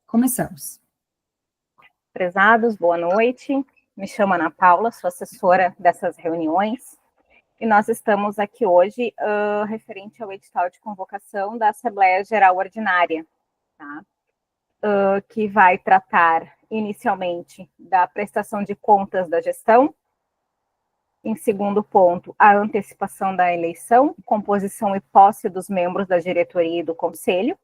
Começamos. Prezados, boa noite. Me chamo Ana Paula, sou assessora dessas reuniões. E nós estamos aqui hoje referente ao edital de convocação da Assembleia Geral Ordinária, tá? Que vai tratar inicialmente da prestação de contas da gestão. Em segundo ponto, a antecipação da eleição, composição e posse dos membros da diretoria e do conselho.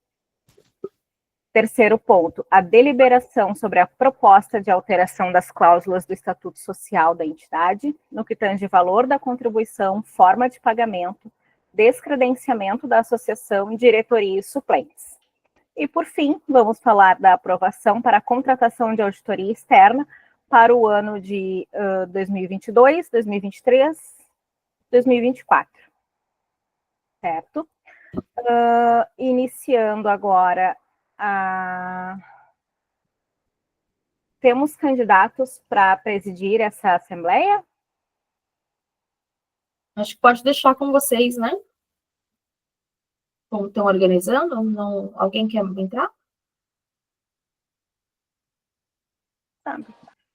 Terceiro ponto, a deliberação sobre a proposta de alteração das cláusulas do Estatuto Social da entidade, no que tange valor da contribuição, forma de pagamento, descredenciamento da associação e diretoria e suplentes. E, por fim, vamos falar da aprovação para a contratação de auditoria externa para o ano de 2022, 2023, 2024. Certo? Iniciando agora temos candidatos para presidir essa assembleia? Acho que pode deixar com vocês, né? Como estão organizando? Não, alguém quer entrar?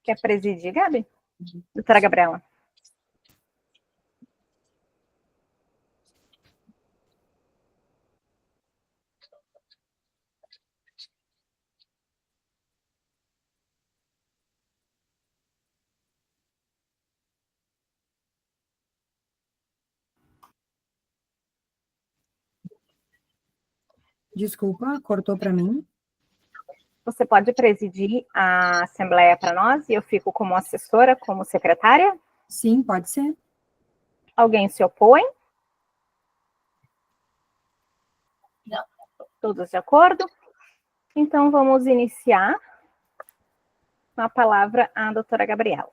Quer presidir, Gabi? Doutora Gabriela. Desculpa, cortou para mim. Você pode presidir a assembleia para nós e eu fico como assessora, como secretária? Sim, pode ser. Alguém se opõe? Não. Todos de acordo? Então vamos iniciar com a palavra à doutora Gabriela.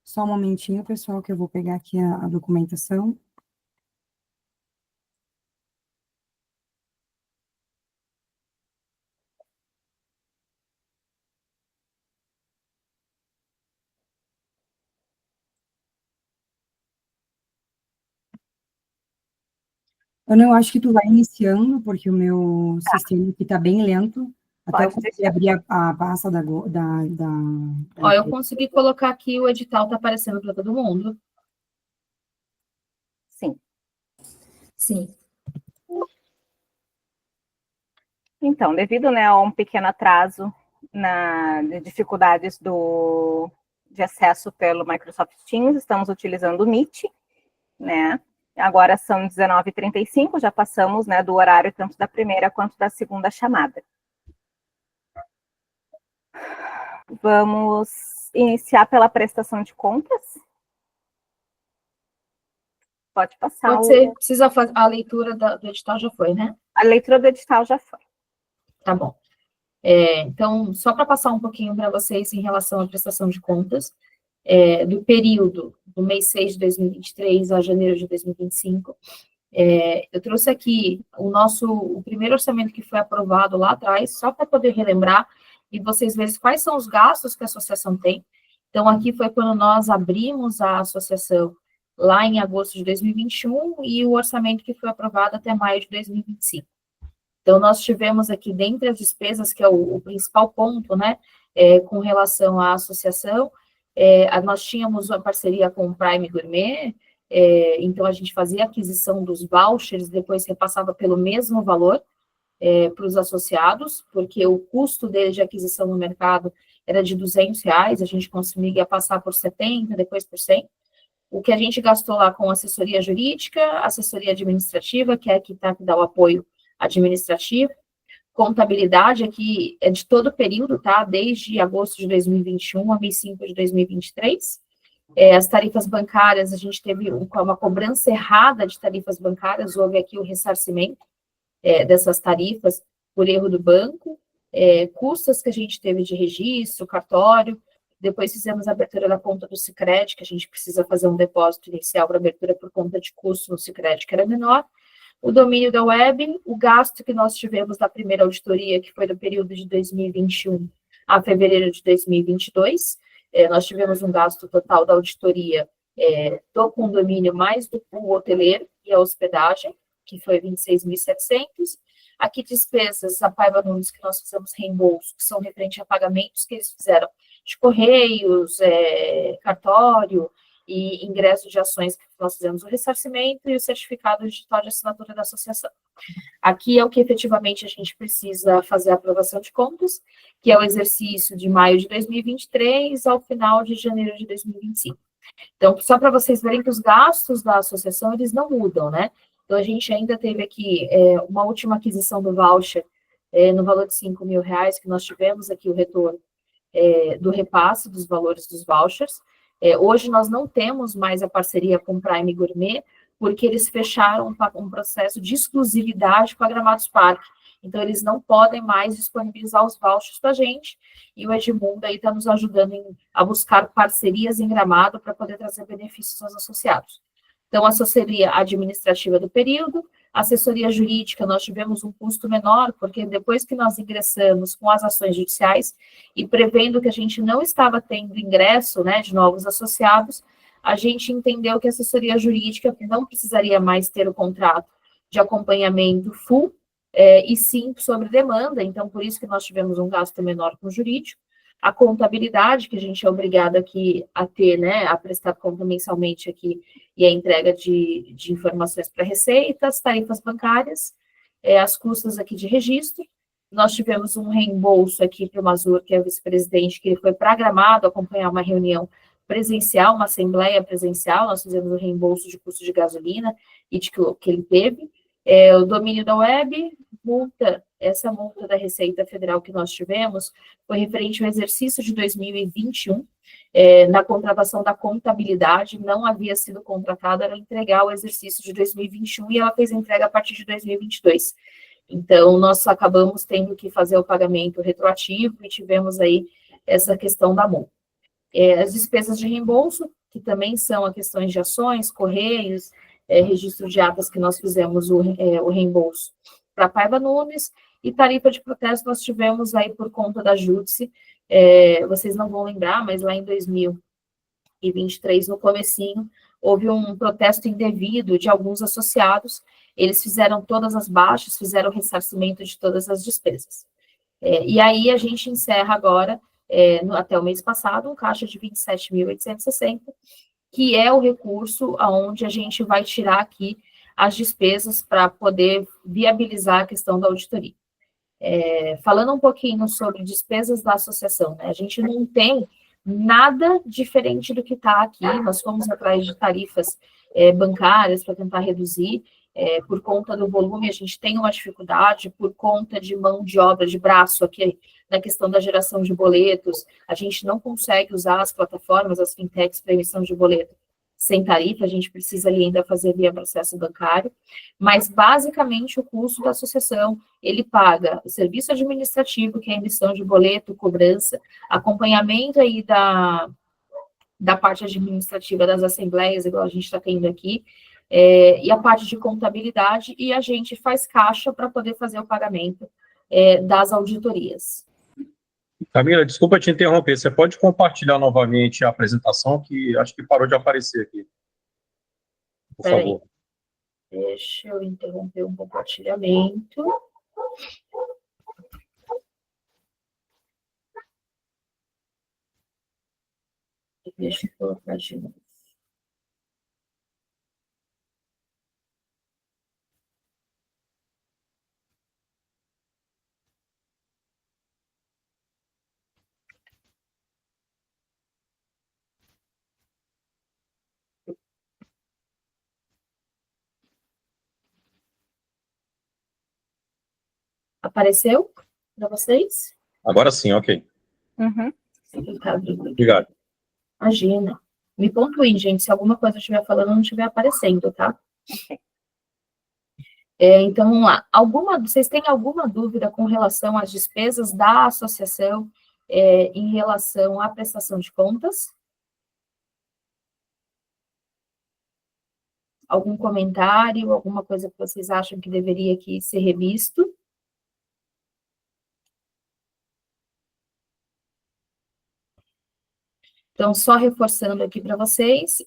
Só um momentinho, pessoal, que eu vou pegar aqui a documentação. Ana, eu acho que tu vai iniciando, porque o meu sistema aqui está bem lento. Até eu consegui abrir a pasta da... Ó, eu consegui colocar aqui, o edital está aparecendo para todo mundo? Sim. Sim. Então, devido, né, a um pequeno atraso de dificuldades de acesso pelo Microsoft Teams, estamos utilizando o Meet, né? Agora são 19h35, já passamos, né, do horário tanto da primeira quanto da segunda chamada. Vamos iniciar pela prestação de contas? Pode passar. Pode ser, precisa fazer, a leitura do edital já foi, né? A leitura do edital já foi. Tá bom. Então, só para passar um pouquinho para vocês em relação à prestação de contas, do período do mês 6 de 2023 a janeiro de 2025, eu trouxe aqui o primeiro orçamento que foi aprovado lá atrás, só para poder relembrar e vocês verem quais são os gastos que a associação tem. Então, aqui foi quando nós abrimos a associação lá em agosto de 2021 e o orçamento que foi aprovado até maio de 2025. Então, nós tivemos aqui, dentre as despesas, que é o principal ponto, né, com relação à associação, nós tínhamos uma parceria com o Prime Gourmet, então a gente fazia a aquisição dos vouchers, depois repassava pelo mesmo valor para os associados, porque o custo deles de aquisição no mercado era de R$200, a gente conseguia passar por 70, depois por 100. O que a gente gastou lá com assessoria jurídica, assessoria administrativa, que é que dá o apoio administrativo, contabilidade aqui é de todo o período, tá? Desde agosto de 2021 a mês 5 de 2023. As tarifas bancárias, a gente teve uma cobrança errada de tarifas bancárias, houve aqui o ressarcimento dessas tarifas por erro do banco, custas que a gente teve de registro, cartório, depois fizemos a abertura da conta do Sicredi, que a gente precisa fazer um depósito inicial para abertura por conta de custo no Sicredi, que era menor, o domínio da web, o gasto que nós tivemos na primeira auditoria, que foi do período de 2021 a fevereiro de 2022, nós tivemos um gasto total da auditoria do condomínio mais do pool hoteleiro e a hospedagem, que foi 26.700. Aqui, despesas, a Paiva Nunes, que nós fizemos reembolso, que são referentes a pagamentos que eles fizeram de correios, cartório e ingresso de ações, que nós fizemos o ressarcimento e o certificado digital de assinatura da associação. Aqui é o que efetivamente a gente precisa fazer a aprovação de contas, que é o exercício de maio de 2023 ao final de janeiro de 2025. Então, só para vocês verem que os gastos da associação, eles não mudam, né? Então, a gente ainda teve aqui uma última aquisição do voucher no valor de R$5.000, que nós tivemos aqui o retorno do repasse dos valores dos vouchers. Hoje, nós não temos mais a parceria com o Prime Gourmet, porque eles fecharam um processo de exclusividade com a Gramados Parque. Então, eles não podem mais disponibilizar os vouchers para a gente, e o Edmundo aí está nos ajudando a buscar parcerias em Gramado para poder trazer benefícios aos associados. Então, assessoria administrativa do período, assessoria jurídica, nós tivemos um custo menor, porque depois que nós ingressamos com as ações judiciais, e prevendo que a gente não estava tendo ingresso, né, de novos associados, a gente entendeu que a assessoria jurídica não precisaria mais ter o contrato de acompanhamento full, e sim sobre demanda, então por isso que nós tivemos um gasto menor com o jurídico. A contabilidade, que a gente é obrigado aqui a ter, né, a prestar conta mensalmente aqui, e a entrega de informações para receitas, tarifas bancárias, as custas aqui de registro. Nós tivemos um reembolso aqui para o Mazur, que é o vice-presidente, que ele foi para Gramado acompanhar uma reunião presencial, uma assembleia presencial, nós fizemos o reembolso de custo de gasolina e de que ele teve. O domínio da web, essa multa da Receita Federal que nós tivemos foi referente ao exercício de 2021, na contratação da contabilidade, não havia sido contratada, era entregar o exercício de 2021 e ela fez a entrega a partir de 2022. Então, nós acabamos tendo que fazer o pagamento retroativo e tivemos aí essa questão da multa. As despesas de reembolso, que também são a questões de ações, correios, registro de atas que nós fizemos o reembolso para a Paiva Nunes, e tarifa de protesto nós tivemos aí por conta da Júdice, vocês não vão lembrar, mas lá em 2023, no comecinho, houve um protesto indevido de alguns associados, eles fizeram todas as baixas, fizeram o ressarcimento de todas as despesas. E aí a gente encerra agora, até o mês passado, um caixa de 27.860, que é o recurso aonde a gente vai tirar aqui as despesas para poder viabilizar a questão da auditoria. Falando um pouquinho sobre despesas da associação, né, a gente não tem nada diferente do que está aqui, nós fomos atrás de tarifas bancárias para tentar reduzir, por conta do volume a gente tem uma dificuldade, por conta de mão de obra, de braço aqui, na questão da geração de boletos, a gente não consegue usar as plataformas, as fintechs para emissão de boleto sem tarifa, a gente precisa ali ainda fazer via processo bancário, mas basicamente o custo da associação, ele paga o serviço administrativo, que é a emissão de boleto, cobrança, acompanhamento aí da parte administrativa das assembleias, igual a gente está tendo aqui, e a parte de contabilidade, e a gente faz caixa para poder fazer o pagamento das auditorias. Camila, desculpa te interromper, você pode compartilhar novamente a apresentação, que acho que parou de aparecer aqui. Por favor. Deixa eu interromper um compartilhamento. Deixa eu colocar de novo. Apareceu para vocês? Agora sim, ok. Uhum. Obrigado. Imagina. Me pontuem, gente, se alguma coisa eu estiver falando não estiver aparecendo, tá? Ok. Então, vamos lá. Vocês têm alguma dúvida com relação às despesas da associação em relação à prestação de contas? Algum comentário, alguma coisa que vocês acham que deveria aqui ser revisto? Então, só reforçando aqui para vocês,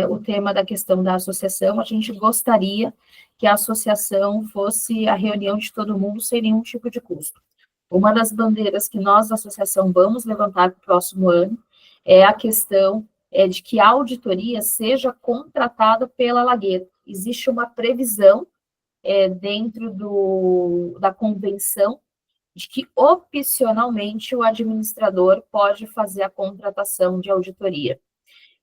o tema da questão da associação, a gente gostaria que a associação fosse a reunião de todo mundo sem nenhum tipo de custo. Uma das bandeiras que nós, da associação, vamos levantar para o próximo ano é a questão de que a auditoria seja contratada pela Lagueto. Existe uma previsão dentro da convenção de que, opcionalmente, o administrador pode fazer a contratação de auditoria.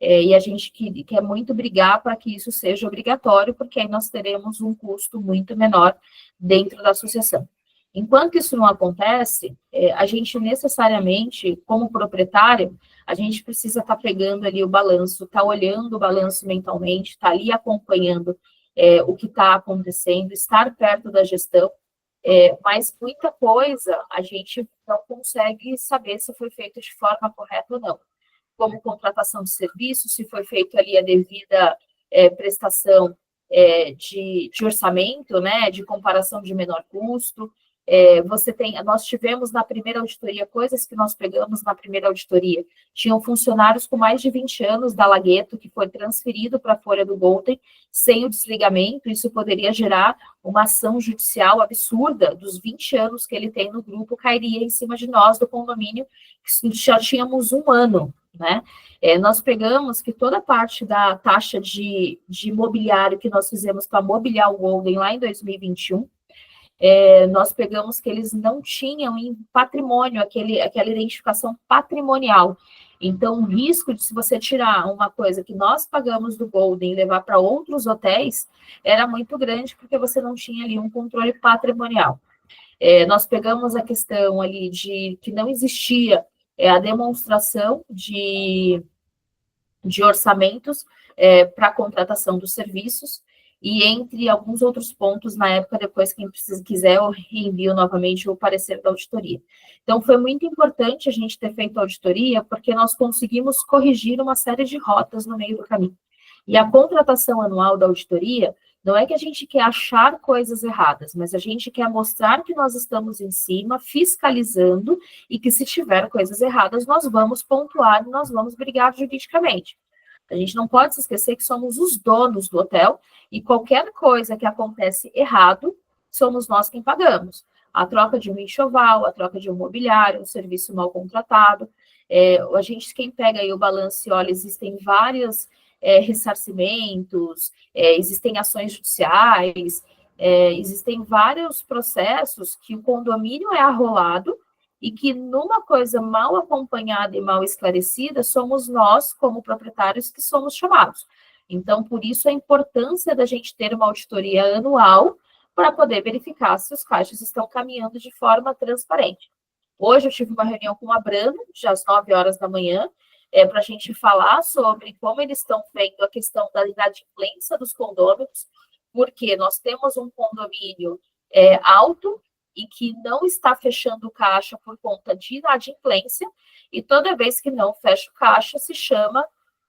E a gente quer muito brigar para que isso seja obrigatório, porque aí nós teremos um custo muito menor dentro da associação. Enquanto isso não acontece, a gente necessariamente, como proprietário, a gente precisa estar pegando ali o balanço, estar olhando o balanço mentalmente, estar ali acompanhando o que está acontecendo, estar perto da gestão, mas muita coisa a gente não consegue saber se foi feito de forma correta ou não. Como contratação de serviço, se foi feito ali a devida prestação de orçamento, né, de comparação de menor custo. Nós tivemos na primeira auditoria coisas que nós pegamos na primeira auditoria. Tinham funcionários com mais de 20 anos da Lagueto, que foi transferido para a Folha do Golden, sem o desligamento. Isso poderia gerar uma ação judicial absurda. Dos 20 anos que ele tem no grupo, cairia em cima de nós, do condomínio, que já tínhamos 1 ano, né? Nós pegamos que toda a parte da taxa de imobiliário que nós fizemos para mobiliar o Golden lá em 2021, nós pegamos que eles não tinham em patrimônio aquela identificação patrimonial. Então, o risco de, se você tirar uma coisa que nós pagamos do Golden e levar para outros hotéis, era muito grande, porque você não tinha ali um controle patrimonial. Nós pegamos a questão ali de que não existia a demonstração de orçamentos para a contratação dos serviços, e entre alguns outros pontos, na época, depois, quem quiser, eu reenvio novamente o parecer da auditoria. Então, foi muito importante a gente ter feito a auditoria, porque nós conseguimos corrigir uma série de rotas no meio do caminho. E a contratação anual da auditoria não é que a gente quer achar coisas erradas, mas a gente quer mostrar que nós estamos em cima, fiscalizando, e que, se tiver coisas erradas, nós vamos pontuar e nós vamos brigar juridicamente. A gente não pode se esquecer que somos os donos do hotel, e qualquer coisa que acontece errado, somos nós quem pagamos. A troca de um enxoval, a troca de um mobiliário, um serviço mal contratado. A gente, quem pega aí o balanço e olha, existem vários ressarcimentos, existem ações judiciais, existem vários processos que o condomínio é arrolado, e que, numa coisa mal acompanhada e mal esclarecida, somos nós, como proprietários, que somos chamados. Então, por isso, a importância da gente ter uma auditoria anual para poder verificar se os caixas estão caminhando de forma transparente. Hoje eu tive uma reunião com a Brando, já às 9 horas da manhã, para a gente falar sobre como eles estão vendo a questão da inadimplência dos condôminos, porque nós temos um condomínio alto e que não está fechando caixa por conta de inadimplência, e toda vez que não fecha o caixa, se chama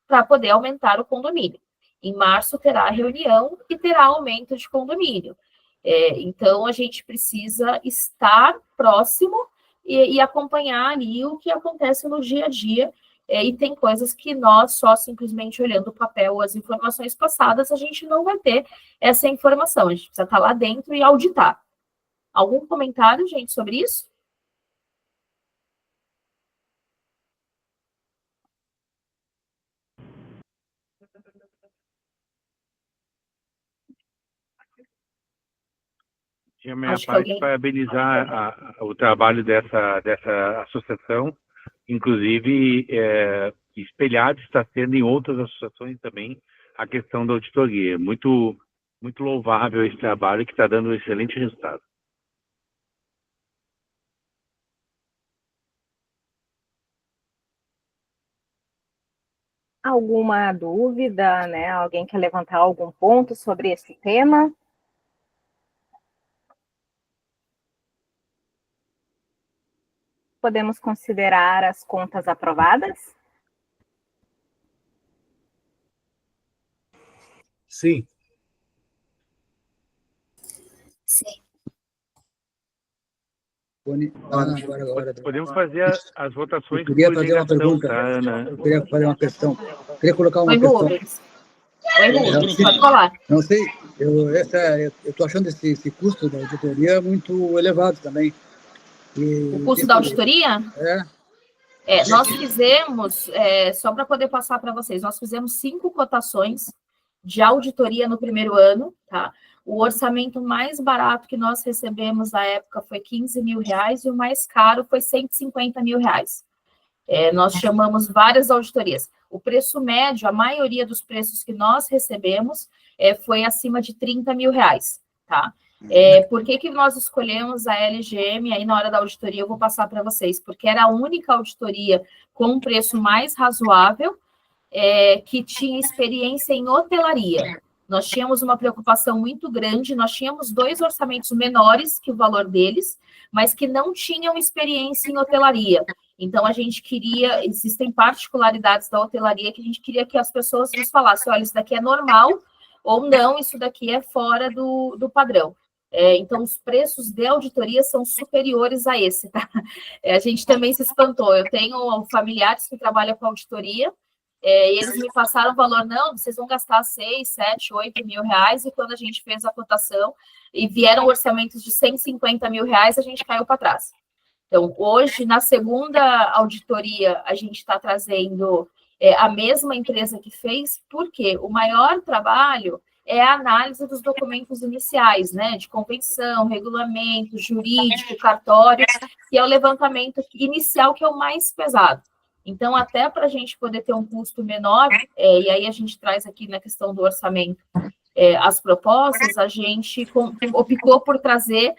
para poder aumentar o condomínio. Em março terá reunião e terá aumento de condomínio. Então, a gente precisa estar próximo e acompanhar ali o que acontece no dia a dia, e tem coisas que nós, só simplesmente olhando o papel, as informações passadas, a gente não vai ter essa informação. A gente precisa estar lá dentro e auditar. Algum comentário, gente, sobre isso? De minha parte, parabenizar o trabalho dessa associação, inclusive espelhado está sendo em outras associações também a questão da auditoria. Muito, muito louvável esse trabalho, que está dando um excelente resultado. Alguma dúvida, né? Alguém quer levantar algum ponto sobre esse tema? Podemos considerar as contas aprovadas? Sim. Sim. Podemos fazer as votações. Eu queria fazer uma pergunta, tá, Ana? eu queria fazer uma questão. Eu queria colocar uma Oi, questão. Rubens. Oi, Rubens, pode falar. Não sei, eu estou achando esse custo da auditoria muito elevado também. O custo da auditoria? Nós fizemos, só para poder passar para vocês, nós fizemos 5 cotações de auditoria no primeiro ano, tá? O orçamento mais barato que nós recebemos na época foi R$15 mil e o mais caro foi R$150 mil. Nós chamamos várias auditorias. O preço médio, a maioria dos preços que nós recebemos foi acima de R$30 mil, tá? Por que nós escolhemos a LGM? Aí, na hora da auditoria, eu vou passar para vocês, porque era a única auditoria com um preço mais razoável, que tinha experiência em hotelaria. Nós tínhamos uma preocupação muito grande, nós tínhamos 2 orçamentos menores que o valor deles, mas que não tinham experiência em hotelaria. Então, a gente queria, existem particularidades da hotelaria que a gente queria que as pessoas nos falassem, olha, isso daqui é normal, ou não, isso daqui é fora do padrão. Então, os preços de auditoria são superiores a esse, tá? A gente também se espantou. Eu tenho familiares que trabalham com auditoria, e eles me passaram o valor, não, vocês vão gastar 6, 7, 8 mil reais, e quando a gente fez a cotação, e vieram orçamentos de 150 mil reais, a gente caiu para trás. Então, hoje, na segunda auditoria, a gente está trazendo a mesma empresa que fez, porque o maior trabalho é a análise dos documentos iniciais, né, de convenção, regulamento, jurídico, cartório, que é o levantamento inicial, que é o mais pesado. Então, até para a gente poder ter um custo menor, e aí a gente traz aqui na questão do orçamento as propostas, a gente optou por trazer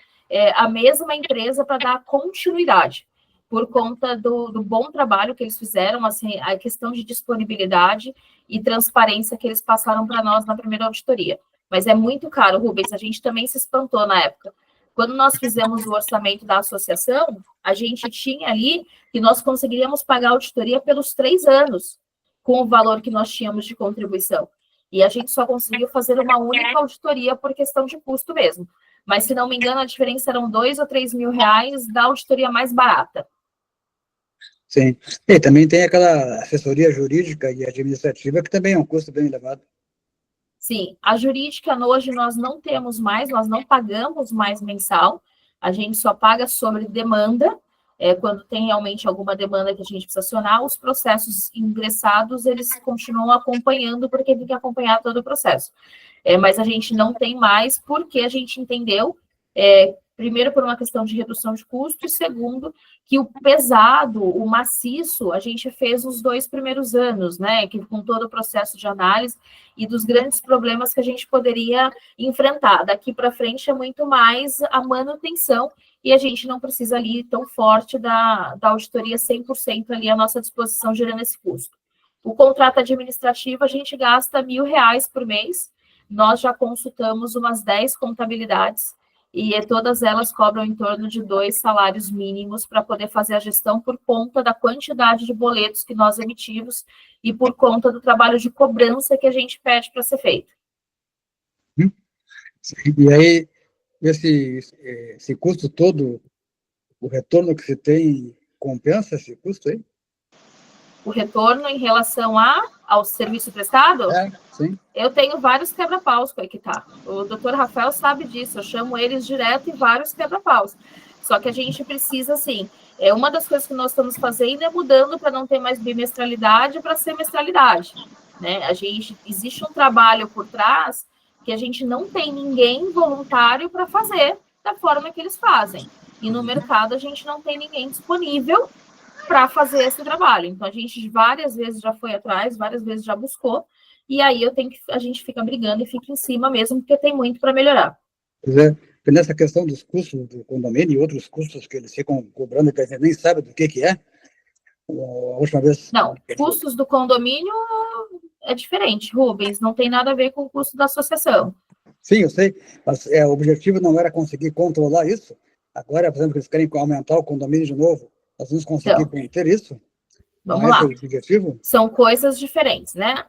a mesma empresa para dar continuidade, por conta do bom trabalho que eles fizeram, assim, a questão de disponibilidade e transparência que eles passaram para nós na primeira auditoria. Mas é muito caro, Rubens, a gente também se espantou na época. Quando nós fizemos o orçamento da associação, a gente tinha ali que nós conseguiríamos pagar a auditoria pelos 3 anos, com o valor que nós tínhamos de contribuição. E a gente só conseguiu fazer uma única auditoria por questão de custo mesmo. Mas, se não me engano, a diferença eram 2 ou 3 mil reais da auditoria mais barata. Sim. E também tem aquela assessoria jurídica e administrativa, que também é um custo bem elevado. Sim, a jurídica hoje nós não temos mais, nós não pagamos mais mensal, a gente só paga sobre demanda, quando tem realmente alguma demanda que a gente precisa acionar, os processos ingressados, eles continuam acompanhando, porque tem que acompanhar todo o processo. Mas a gente não tem mais, porque a gente entendeu, primeiro, por uma questão de redução de custo, e segundo, que o pesado, o maciço, a gente fez os 2 primeiros anos, né, que com todo o processo de análise e dos grandes problemas que a gente poderia enfrentar. Daqui para frente é muito mais a manutenção, e a gente não precisa ali tão forte da auditoria 100% ali à nossa disposição, gerando esse custo. O contrato administrativo, a gente gasta R$1.000 por mês, nós já consultamos umas 10 contabilidades, e todas elas cobram em torno de 2 salários mínimos para poder fazer a gestão, por conta da quantidade de boletos que nós emitimos e por conta do trabalho de cobrança que a gente pede para ser feito. E aí, esse custo todo, o retorno que você tem, compensa esse custo aí? O retorno em relação ao serviço prestado? Sim. Eu tenho vários quebra-paus com a Equitar. O doutor Rafael sabe disso, eu chamo eles direto e vários quebra-paus. Só que a gente precisa, assim, uma das coisas que nós estamos fazendo é mudando para não ter mais bimestralidade para semestralidade, né? Existe um trabalho por trás que a gente não tem ninguém voluntário para fazer da forma que eles fazem. E no mercado a gente não tem ninguém disponível para fazer esse trabalho. Então, a gente várias vezes já foi atrás, várias vezes já buscou, e aí a gente fica brigando e fica em cima mesmo, porque tem muito para melhorar. Pois é, nessa questão dos custos do condomínio e outros custos que eles ficam cobrando, que a gente nem sabe do que é, a última vez... Não, custos do condomínio é diferente, Rubens, não tem nada a ver com o custo da associação. Sim, eu sei, mas o objetivo não era conseguir controlar isso. Agora, por exemplo, eles querem aumentar o condomínio de novo, nós vamos conseguir conter isso? Vamos lá. É o objetivo? São coisas diferentes, né?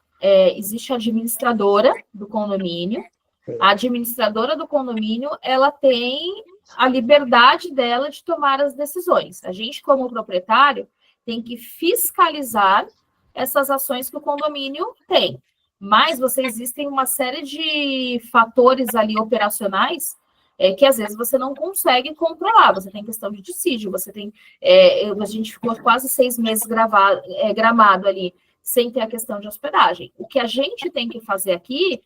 Existe a administradora do condomínio, A administradora do condomínio, ela tem a liberdade dela de tomar as decisões. A gente, como proprietário, tem que fiscalizar essas ações que o condomínio tem. Mas existem uma série de fatores ali operacionais que às vezes você não consegue controlar. Você tem questão de dissídio, você tem... a gente ficou quase 6 meses gramado ali, sem ter a questão de hospedagem. O que a gente tem que fazer aqui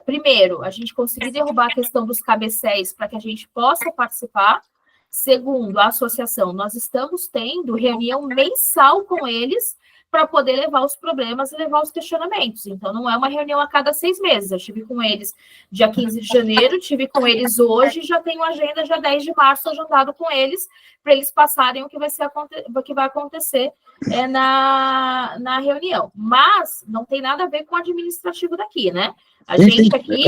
primeiro, a gente conseguir derrubar a questão dos cabecéis para que a gente possa participar. Segundo, a associação, nós estamos tendo reunião mensal com eles para poder levar os problemas e levar os questionamentos. Então, não é uma reunião a cada 6 meses. Eu estive com eles dia 15 de janeiro, estive com eles hoje, já tenho agenda dia 10 de março agendado com eles, para eles passarem o que vai acontecer na reunião. Mas não tem nada a ver com o administrativo daqui, né? A gente aqui...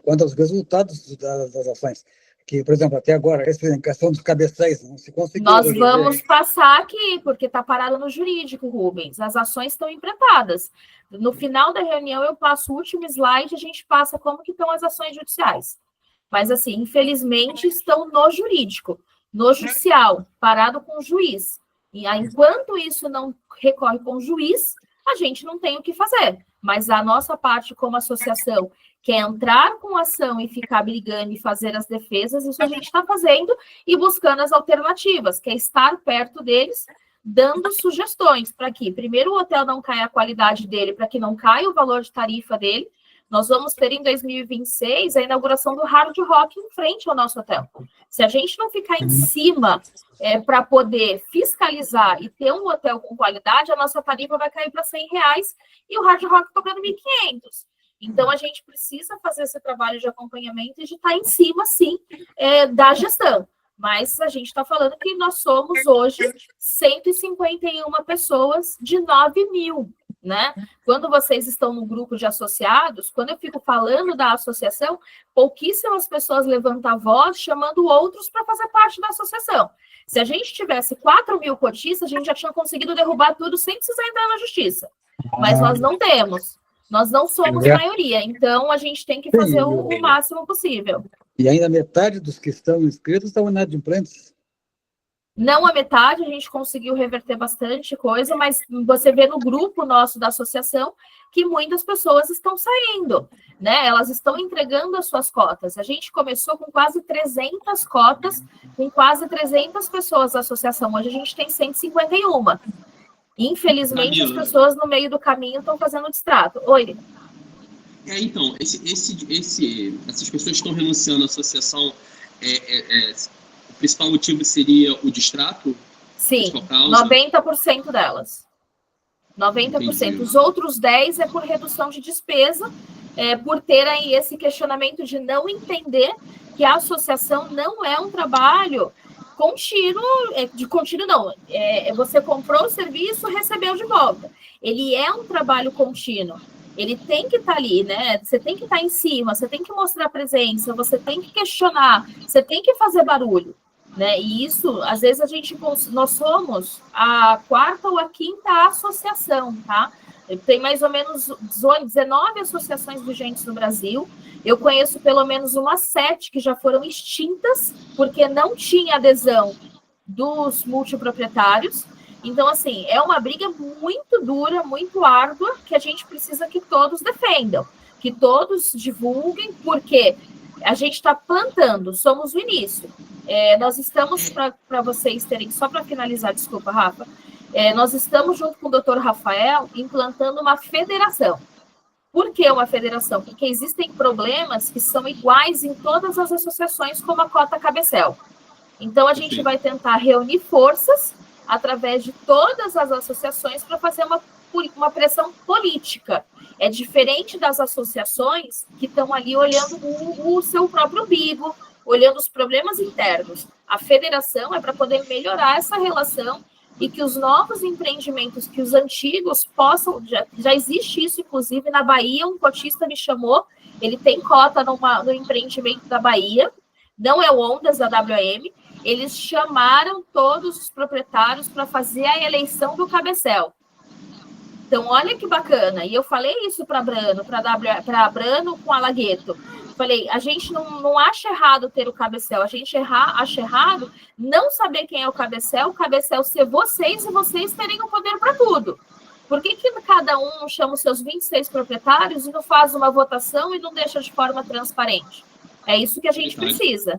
Quanto aos resultados das ações, que, por exemplo, até agora, essa questão dos cabecéis, não se conseguiu... Nós vamos passar aqui, porque está parado no jurídico, Rubens. As ações estão empreitadas. No final da reunião, eu passo o último slide, a gente passa como que estão as ações judiciais. Mas, assim, infelizmente, estão no jurídico, no judicial, parado com o juiz. E enquanto isso não recorre com o juiz, a gente não tem o que fazer. Mas a nossa parte como associação, que é entrar com ação e ficar brigando e fazer as defesas, isso a gente está fazendo e buscando as alternativas, que é estar perto deles, dando sugestões para que, primeiro, o hotel não caia a qualidade dele, para que não caia o valor de tarifa dele. Nós vamos ter em 2026 a inauguração do Hard Rock em frente ao nosso hotel. Se a gente não ficar em cima para poder fiscalizar e ter um hotel com qualidade, a nossa tarifa vai cair para R$100 e o Hard Rock cobrando R$1.500. Então, a gente precisa fazer esse trabalho de acompanhamento e de estar em cima, sim, da gestão. Mas a gente está falando que nós somos hoje 151 pessoas de 9 mil, né? Quando vocês estão no grupo de associados, quando eu fico falando da associação, pouquíssimas pessoas levantam a voz chamando outros para fazer parte da associação. Se a gente tivesse 4 mil cotistas, a gente já tinha conseguido derrubar tudo sem precisar entrar na justiça. Mas nós não temos. Nós não somos maioria, então a gente tem que fazer o máximo possível. E ainda metade dos que estão inscritos estão inadimplentes? Não a metade, a gente conseguiu reverter bastante coisa, mas você vê no grupo nosso da associação que muitas pessoas estão saindo, né? Elas estão entregando as suas cotas. A gente começou com quase 300 cotas, com quase 300 pessoas da associação. Hoje a gente tem 151. Infelizmente, Camila, as pessoas no meio do caminho estão fazendo distrato. Oi. Então, essas pessoas estão renunciando à associação, o principal motivo seria o distrato? Sim, 90% delas. 90%. Entendi. Os outros 10% é por redução de despesa, por ter aí esse questionamento de não entender que a associação não é um trabalho contínuo, não, você comprou o serviço, recebeu de volta. Ele é um trabalho contínuo, ele tem que estar ali, né? Você tem que estar em cima, você tem que mostrar presença, você tem que questionar, você tem que fazer barulho, né? E isso, às vezes, nós somos a 4ª ou a 5ª associação, tá? Tem mais ou menos 19 associações vigentes no Brasil. Eu conheço pelo menos umas 7 que já foram extintas, porque não tinha adesão dos multiproprietários. Então, assim, é uma briga muito dura, muito árdua, que a gente precisa que todos defendam, que todos divulguem, porque a gente está plantando, somos o início. Nós estamos, para vocês terem, só para finalizar, desculpa, Rafa, nós estamos, junto com o Dr. Rafael, implantando uma federação. Por que uma federação? Porque existem problemas que são iguais em todas as associações, como a cota Cabecel. Então, a gente vai tentar reunir forças através de todas as associações para fazer uma pressão política. É diferente das associações que estão ali olhando o seu próprio umbigo, olhando os problemas internos. A federação é para poder melhorar essa relação e que os novos empreendimentos, que os antigos possam... Já existe isso, inclusive, na Bahia, um cotista me chamou, ele tem cota no empreendimento da Bahia, não é o Ondas da WM, eles chamaram todos os proprietários para fazer a eleição do Cabecel. Então, olha que bacana. E eu falei isso para Brano com a Lagueto. Falei, a gente não acha errado ter o Cabecel, a gente acha errado não saber quem é o Cabecel ser vocês e vocês terem o poder para tudo. Por que cada um chama os seus 26 proprietários e não faz uma votação e não deixa de forma transparente? É isso que a gente precisa.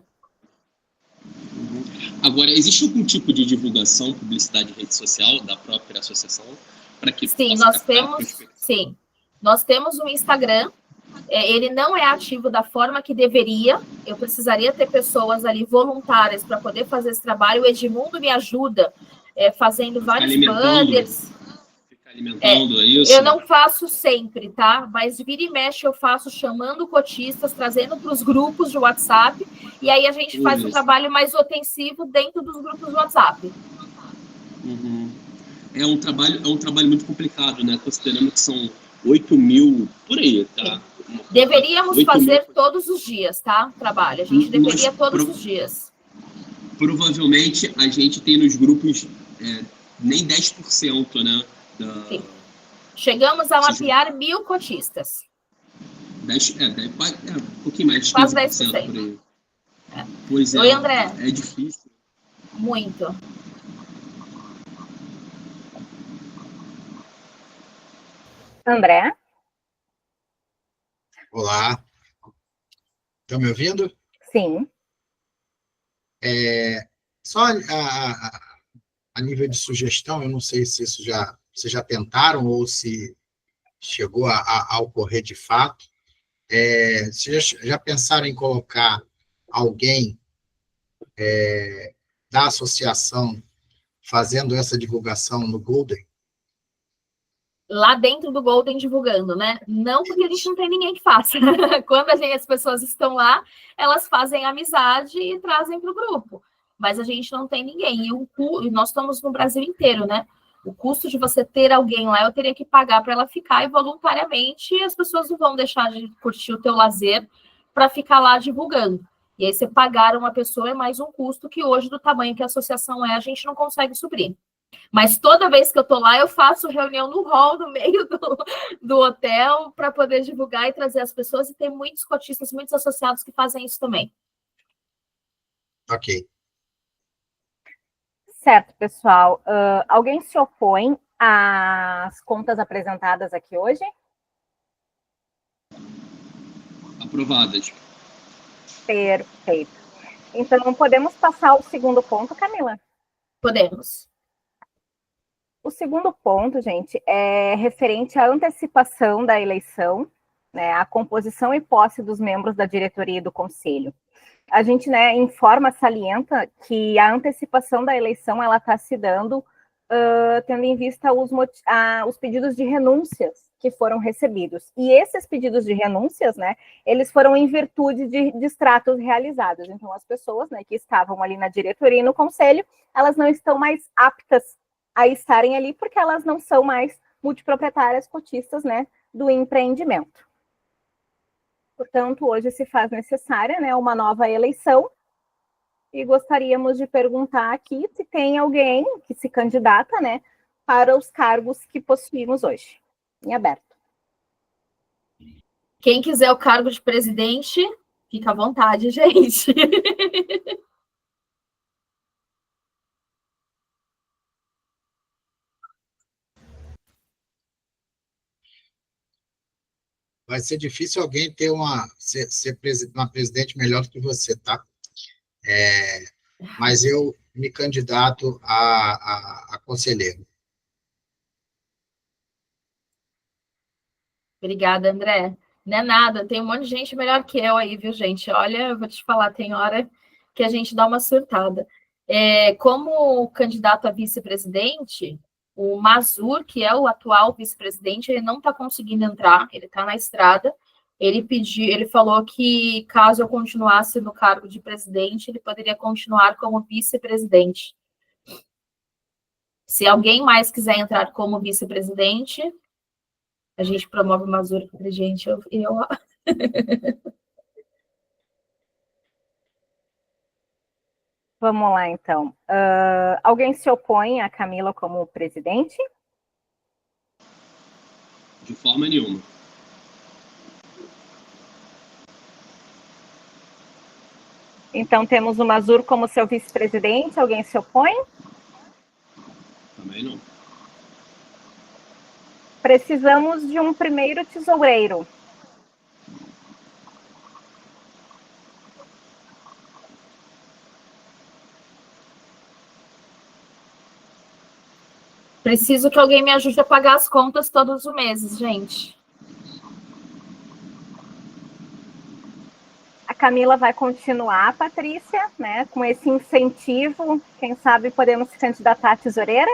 Agora, existe algum tipo de divulgação, publicidade em rede social da própria associação? Para que sim, nós temos um Instagram. Ele não é ativo da forma que deveria. Eu precisaria ter pessoas ali voluntárias para poder fazer esse trabalho. O Edmundo me ajuda fazendo vários banners. Alimentando, é isso? Eu não faço sempre, tá? Mas vira e mexe eu faço chamando cotistas, trazendo para os grupos de WhatsApp, e aí a gente faz um trabalho mais ofensivo dentro dos grupos do WhatsApp. Uhum. É um trabalho muito complicado, né? Considerando que são 8 mil por aí, tá? Deveríamos fazer todos os dias, tá? Trabalho. A gente deveria todos os dias. Provavelmente a gente tem nos grupos nem 10%, né? Sim. Chegamos a mapear 1.000 cotistas. 10, um pouquinho mais, quase 15% 10%. Por aí. Pois é. Oi, André. É difícil. Muito. André? Olá. Estão me ouvindo? Sim. Só a nível de sugestão, eu não sei se isso vocês já tentaram ou se chegou a ocorrer de fato. Vocês já pensaram em colocar alguém da associação fazendo essa divulgação no Golden? Lá dentro do Golden divulgando, né? Não, porque a gente não tem ninguém que faça. Quando as pessoas estão lá, elas fazem amizade e trazem para o grupo. Mas a gente não tem ninguém. E nós estamos no Brasil inteiro, né? O custo de você ter alguém lá, eu teria que pagar para ela ficar, e voluntariamente as pessoas não vão deixar de curtir o teu lazer para ficar lá divulgando. E aí você pagar uma pessoa é mais um custo que hoje, do tamanho que a associação a gente não consegue suprir. Mas toda vez que eu estou lá, eu faço reunião no hall, no meio do hotel, para poder divulgar e trazer as pessoas, e tem muitos cotistas, muitos associados que fazem isso também. Ok. Certo, pessoal. Alguém se opõe às contas apresentadas aqui hoje? Aprovadas. Perfeito. Então, podemos passar ao segundo ponto, Camila? Podemos. O segundo ponto, gente, é referente à antecipação da eleição, né, a composição e posse dos membros da diretoria e do conselho. A gente, né, informa, salienta que a antecipação da eleição ela está se dando tendo em vista os pedidos de renúncias que foram recebidos. E esses pedidos de renúncias, né, eles foram em virtude de distratos realizados. Então, as pessoas, né, que estavam ali na diretoria e no conselho, elas não estão mais aptas a estarem ali porque elas não são mais multiproprietárias cotistas, né, do empreendimento. Portanto, hoje se faz necessária, né, uma nova eleição, e gostaríamos de perguntar aqui se tem alguém que se candidata, né, para os cargos que possuímos hoje. Em aberto. Quem quiser o cargo de presidente, fica à vontade, gente. Vai ser difícil alguém ter uma presidente melhor do que você, tá? Mas eu me candidato a conselheiro. Obrigada, André. Não é nada, tem um monte de gente melhor que eu aí, viu, gente? Olha, eu vou te falar, tem hora que a gente dá uma surtada. Como candidato a vice-presidente, o Mazur, que é o atual vice-presidente, ele não está conseguindo entrar, ele está na estrada. Ele falou que caso eu continuasse no cargo de presidente, ele poderia continuar como vice-presidente. Se alguém mais quiser entrar como vice-presidente, a gente promove o Mazur entre gente. Vamos lá, então. Alguém se opõe a Camila como presidente? De forma nenhuma. Então, temos o Mazur como seu vice-presidente. Alguém se opõe? Também não. Precisamos de um primeiro tesoureiro. Preciso que alguém me ajude a pagar as contas todos os meses, gente. A Camila vai continuar, Patrícia, né? Com esse incentivo. Quem sabe podemos se candidatar à tesoureira?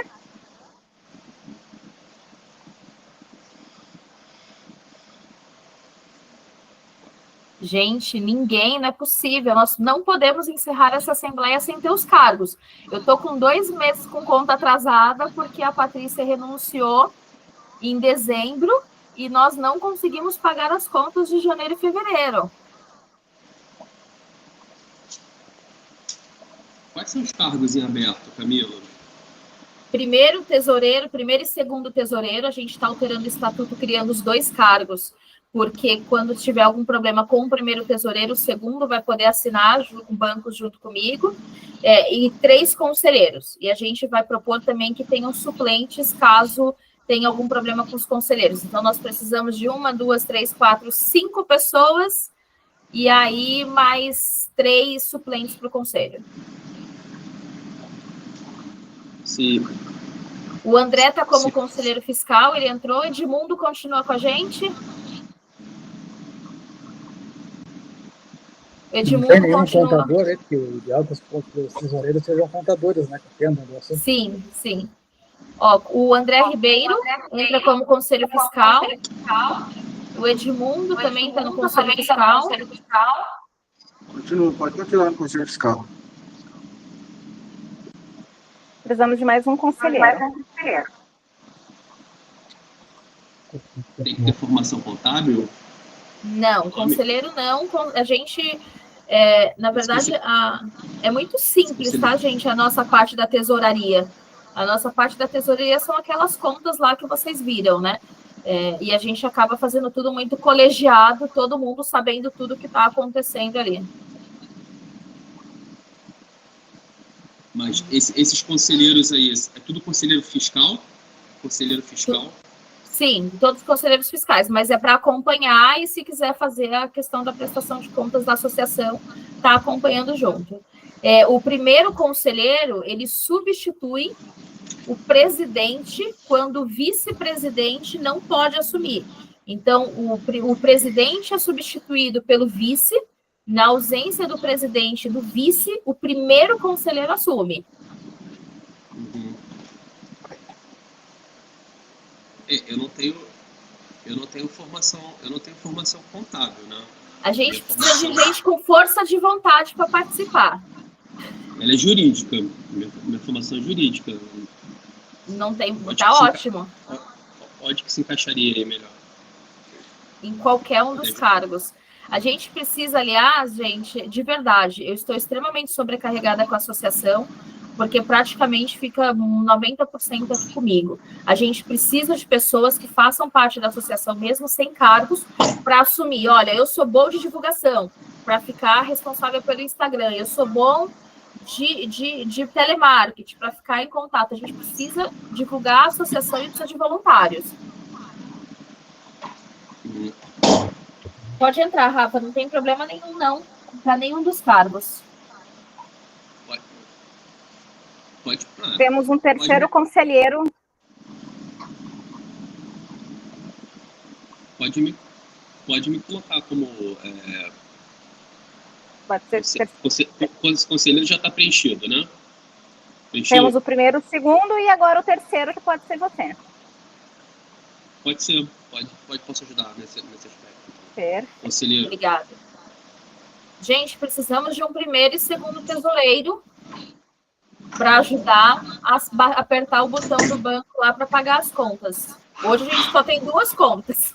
Gente, ninguém, não é possível. Nós não podemos encerrar essa assembleia sem ter os cargos. Eu estou com 2 meses com conta atrasada porque a Patrícia renunciou em dezembro e nós não conseguimos pagar as contas de janeiro e fevereiro. Quais são os cargos em aberto, Camila? Primeiro tesoureiro, primeiro e segundo tesoureiro, a gente está alterando o estatuto, criando os 2 cargos, porque quando tiver algum problema com o primeiro tesoureiro, o segundo vai poder assinar o banco junto comigo, e 3 conselheiros. E a gente vai propor também que tenham suplentes caso tenha algum problema com os conselheiros. Então, nós precisamos de 1, 2, 3, 4, 5 pessoas, e aí mais 3 suplentes para o conselho. Sim. O André está como conselheiro fiscal, ele entrou. Edmundo continua com a gente. Edmundo não tem nenhum continua. contador, porque o ideal é que os tesoureiros sejam contadores, né? Que entendam do assunto. Sim, sim. Ó, o André Ribeiro entra como conselho fiscal. O Edmundo também está no conselho fiscal. Pode continuar no conselho fiscal. Precisamos de mais um conselheiro. Tem que ter formação contábil? Não, conselheiro não. A gente, na verdade, é muito simples, tá, gente? A nossa parte da tesouraria. A nossa parte da tesouraria são aquelas contas lá que vocês viram, né? E a gente acaba fazendo tudo muito colegiado, todo mundo sabendo tudo que está acontecendo ali. Mas esses conselheiros aí, é tudo conselheiro fiscal? Conselheiro fiscal? Sim, todos os conselheiros fiscais, mas é para acompanhar e se quiser fazer a questão da prestação de contas da associação, está acompanhando junto. O primeiro conselheiro, ele substitui o presidente quando o vice-presidente não pode assumir. Então, o presidente é substituído pelo vice. Na ausência do presidente e do vice, o primeiro conselheiro assume. Uhum. Eu não tenho formação contábil, né? A gente precisa de gente com força de vontade para participar. Ela é jurídica, minha formação é jurídica. Não tem, tá ótimo. Onde que se encaixaria aí melhor? Em qualquer um dos cargos. A gente precisa, aliás, gente, de verdade, eu estou extremamente sobrecarregada com a associação, porque praticamente fica 90% aqui comigo. A gente precisa de pessoas que façam parte da associação, mesmo sem cargos, para assumir, olha, eu sou bom de divulgação, para ficar responsável pelo Instagram, eu sou bom de telemarketing, para ficar em contato. A gente precisa divulgar a associação e precisa de voluntários. Pode entrar, Rafa, não tem problema nenhum, não, para nenhum dos cargos. Pode. Temos um terceiro conselheiro. Pode me colocar como... Pode ser. Esse conselheiro já está preenchido, né? Temos o primeiro, o segundo e agora o terceiro, que pode ser você. Pode ser. Posso ajudar nesse aspecto. Conselheiro. Obrigada. Gente, precisamos de um primeiro e segundo tesoureiro para ajudar a apertar o botão do banco lá para pagar as contas. Hoje a gente só tem 2 contas.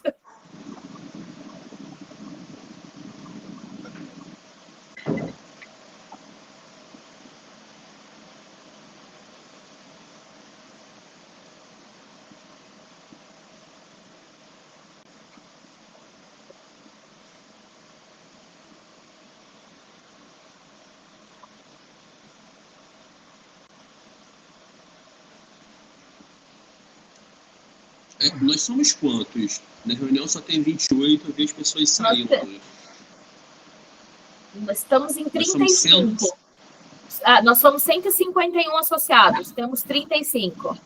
Nós somos quantos? Na reunião só tem 28, eu vi as pessoas saindo. Nós estamos em Nós somos 35. Nós somos 151 associados, temos 35.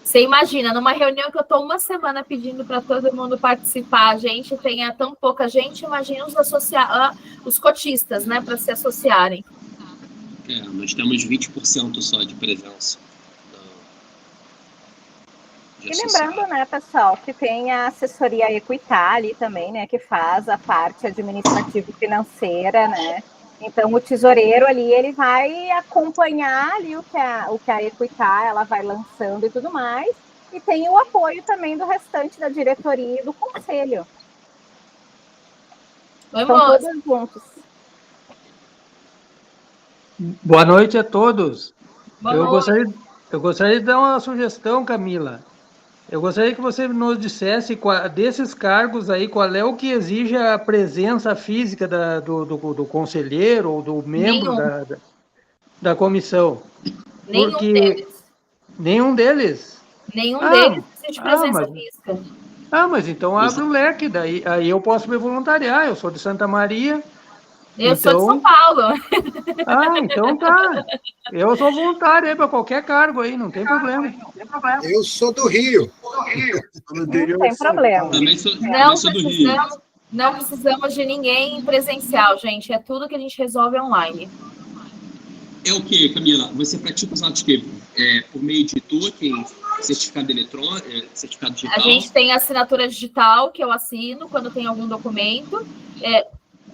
Você imagina, numa reunião que eu estou uma semana pedindo para todo mundo participar, a gente tenha tão pouca gente, imagina os cotistas, né, para se associarem. Nós temos 20% só de presença. E lembrando, né, pessoal, que tem a assessoria Equitar ali também, né, que faz a parte administrativa e financeira, né? Então, o tesoureiro ali, ele vai acompanhar ali o que a Equitar, ela vai lançando e tudo mais, e tem o apoio também do restante da diretoria e do conselho. Estão todos juntos. Boa noite a todos. Boa noite. Eu gostaria de dar uma sugestão, Camila. Eu gostaria que você nos dissesse, desses cargos aí, qual é o que exige a presença física do conselheiro ou do membro da comissão. Nenhum deles. Nenhum deles? Nenhum deles exige presença física. Mas então abre o leque, aí eu posso me voluntariar, eu sou de Santa Maria. Eu sou de São Paulo. Então tá. Eu sou voluntário aí para qualquer cargo aí, não tem problema. Eu sou do Rio. Não tem problema. Não precisamos de ninguém presencial, gente. É tudo que a gente resolve online. É o que, Camila? Você pratica os atos que por meio de token, certificado eletrônico, certificado digital? A gente tem assinatura digital que eu assino quando tem algum documento.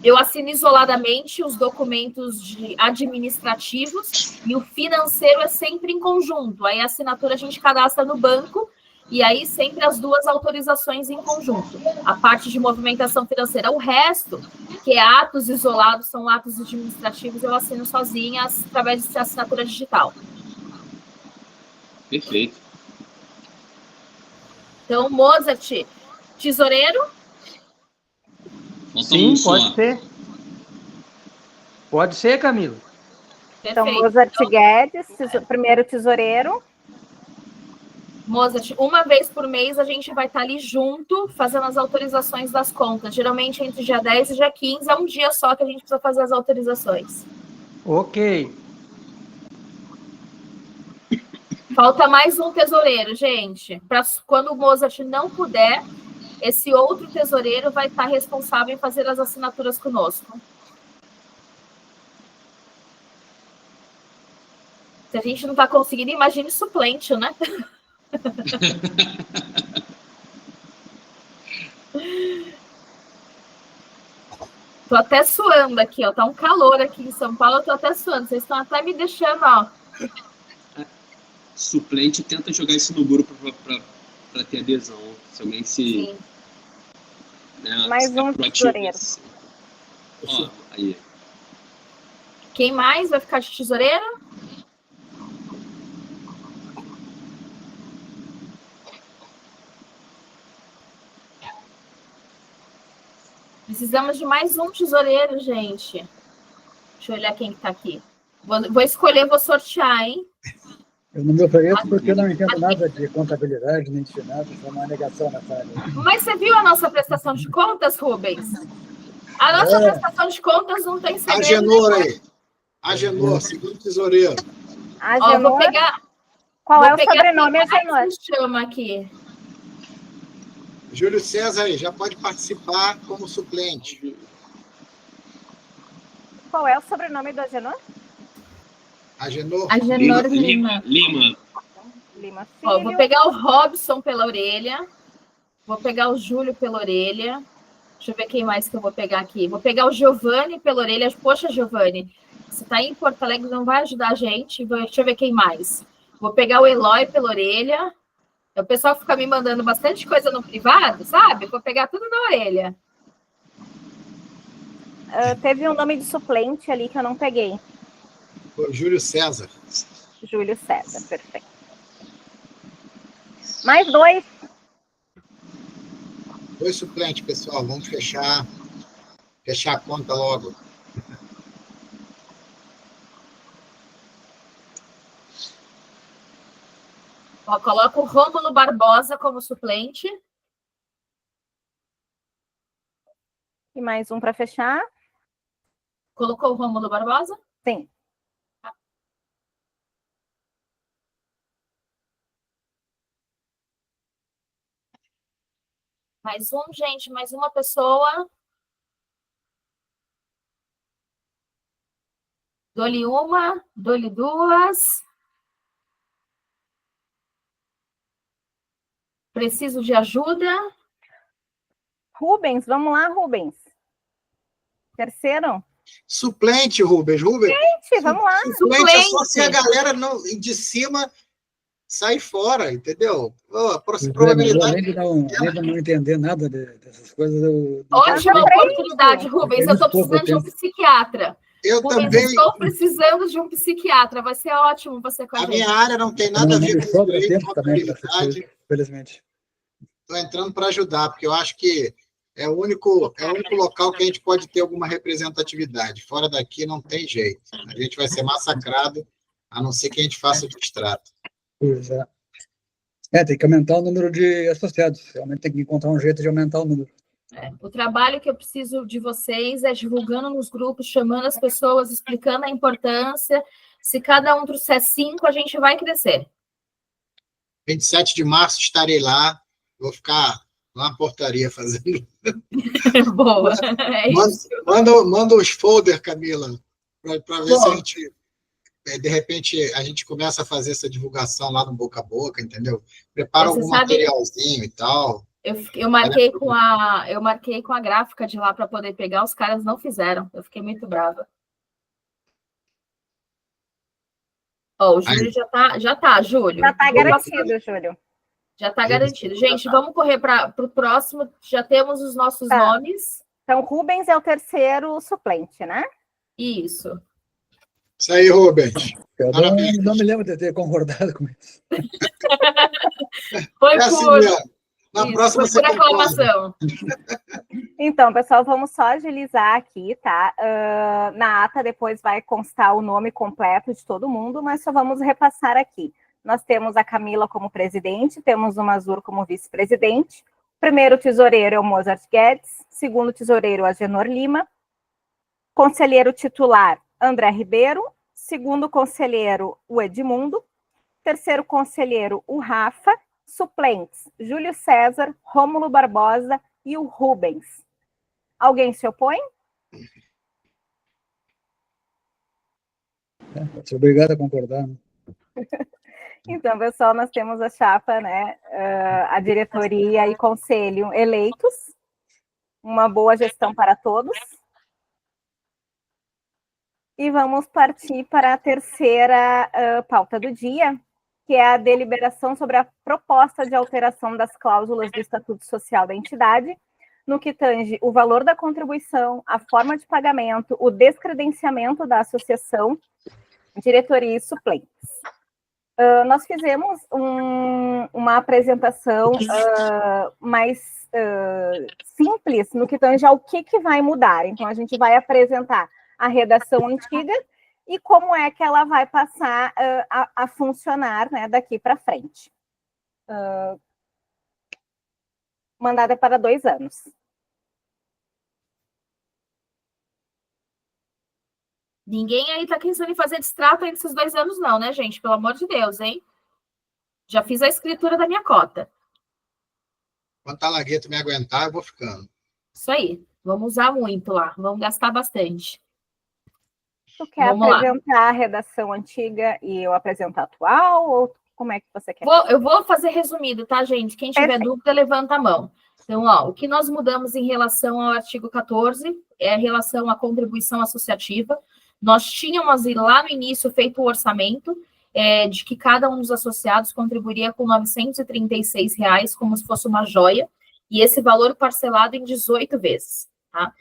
Eu assino isoladamente os documentos administrativos e o financeiro é sempre em conjunto. Aí a assinatura a gente cadastra no banco e aí sempre as duas autorizações em conjunto. A parte de movimentação financeira, o resto, que é atos isolados, são atos administrativos, eu assino sozinha através de assinatura digital. Perfeito. Então, Mozart, tesoureiro? Sim, pode ser. Pode ser, Camila. Então, Mozart Guedes, primeiro tesoureiro. Mozart, uma vez por mês a gente vai estar ali junto, fazendo as autorizações das contas. Geralmente entre dia 10 e dia 15, é um dia só que a gente precisa fazer as autorizações. Ok. Falta mais um tesoureiro, gente. Para quando o Mozart não puder, esse outro tesoureiro vai estar responsável em fazer as assinaturas conosco. Se a gente não está conseguindo, imagine suplente, né? Tô até suando aqui, ó. Tá um calor aqui em São Paulo, eu tô até suando. Vocês estão até me deixando, ó. Suplente tenta jogar isso no grupo para ter adesão. Se alguém se... Sim. Né, mais um tesoureiro. Ó, aí. Quem mais vai ficar de tesoureiro? Precisamos de mais um tesoureiro, gente. Deixa eu olhar quem que tá aqui. Vou escolher, vou sortear, hein? Eu não me ofereço porque eu não entendo nada de contabilidade, nem de finanças, é uma negação nessa área. Mas você viu a nossa prestação de contas, Rubens? A nossa prestação de contas não tem segredo. Agenor aí. Agenor, segundo tesoureiro. Agenor, vou pegar... Qual é o sobrenome, Agenor? Chama aqui. Júlio César aí, já pode participar como suplente. Qual é o sobrenome do Agenor? Agenor. Agenor Lima. Lima Filho. Ó, vou pegar o Robson pela orelha. Vou pegar o Júlio pela orelha. Deixa eu ver quem mais que eu vou pegar aqui. Vou pegar o Giovanni pela orelha. Poxa, Giovanni, você tá aí em Porto Alegre, não vai ajudar a gente. Deixa eu ver quem mais. Vou pegar o Eloy pela orelha. O pessoal fica me mandando bastante coisa no privado, sabe? Vou pegar tudo na orelha. Teve um nome de suplente ali que eu não peguei. Foi Júlio César. Júlio César, perfeito. Mais dois. Dois suplentes, pessoal. Vamos fechar a conta logo. Ó, coloca o Rômulo Barbosa como suplente. E mais um para fechar. Colocou o Rômulo Barbosa? Sim. Mais um, gente, mais uma pessoa. Dou-lhe uma, dou-lhe duas. Preciso de ajuda. Rubens, vamos lá, Rubens. Terceiro? Suplente, Rubens. Gente, vamos lá. Suplente é só se a galera de cima sai fora, entendeu? A probabilidade... Além de não entender nada dessas coisas... Ótima oportunidade, Rubens. Eu estou precisando de um psiquiatra. Eu Rubens, também... estou precisando de um psiquiatra. Vai ser ótimo você com a gente. A minha área não tem nada a ver com tempo também, infelizmente. Estou entrando para ajudar, porque eu acho que é o único local que a gente pode ter alguma representatividade. Fora daqui não tem jeito. A gente vai ser massacrado, a não ser que a gente faça o distrato. Pois é. Tem que aumentar o número de associados. Realmente tem que encontrar um jeito de aumentar o número. O trabalho que eu preciso de vocês é divulgando nos grupos, chamando as pessoas, explicando a importância. Se cada um trouxer 5, a gente vai crescer. 27 de março estarei lá. Vou ficar lá na portaria fazendo. Boa. Manda os folders, Camila, para ver se a gente, de repente, a gente começa a fazer essa divulgação lá no boca a boca, entendeu? Prepara algum materialzinho e tal. Eu marquei com a gráfica de lá para poder pegar, os caras não fizeram. Eu fiquei muito brava. Ó, o Júlio já tá, Júlio. Já está garantido, Júlio. Já está garantido. Gente, vamos correr para o próximo. Já temos os nossos nomes. Então, Rubens é o terceiro suplente, né? Isso. Isso aí, Rubens. Eu não me lembro de ter concordado com isso. Foi por... Na próxima foi por aclamação. Então, pessoal, vamos só agilizar aqui, tá? Na ata depois vai constar o nome completo de todo mundo, mas só vamos repassar aqui. Nós temos a Camila como presidente, temos o Mazur como vice-presidente. Primeiro tesoureiro é o Mozart Guedes, segundo tesoureiro é Agenor Lima, conselheiro titular André Ribeiro, segundo conselheiro o Edmundo, terceiro conselheiro o Rafa, suplentes Júlio César, Rômulo Barbosa e o Rubens. Alguém se opõe? Sou obrigado a concordar. Né? Então, pessoal, nós temos a chapa, né, a diretoria e conselho eleitos. Uma boa gestão para todos. E vamos partir para a terceira pauta do dia, que é a deliberação sobre a proposta de alteração das cláusulas do Estatuto Social da entidade, no que tange o valor da contribuição, a forma de pagamento, o descredenciamento da associação, diretoria e suplentes. Nós fizemos uma apresentação mais simples no que tange ao que vai mudar. Então, a gente vai apresentar a redação antiga e como é que ela vai passar a funcionar, né, daqui para frente. Mandada para 2 anos. Ninguém aí tá pensando em fazer distrato entre esses 2 anos, não, né, gente? Pelo amor de Deus, hein? Já fiz a escritura da minha cota. Quando a Lagueto me aguentar, eu vou ficando. Isso aí. Vamos usar muito lá. Vamos gastar bastante. Tu quer apresentar a redação antiga e eu apresento a atual? Ou como é que você quer? Eu vou fazer resumido, tá, gente? Quem tiver dúvida, levanta a mão. Então, ó, o que nós mudamos em relação ao artigo 14 é em relação à contribuição associativa. Nós tínhamos lá no início feito o orçamento de que cada um dos associados contribuiria com R$ 936, como se fosse uma joia, e esse valor parcelado em 18 vezes. Tá?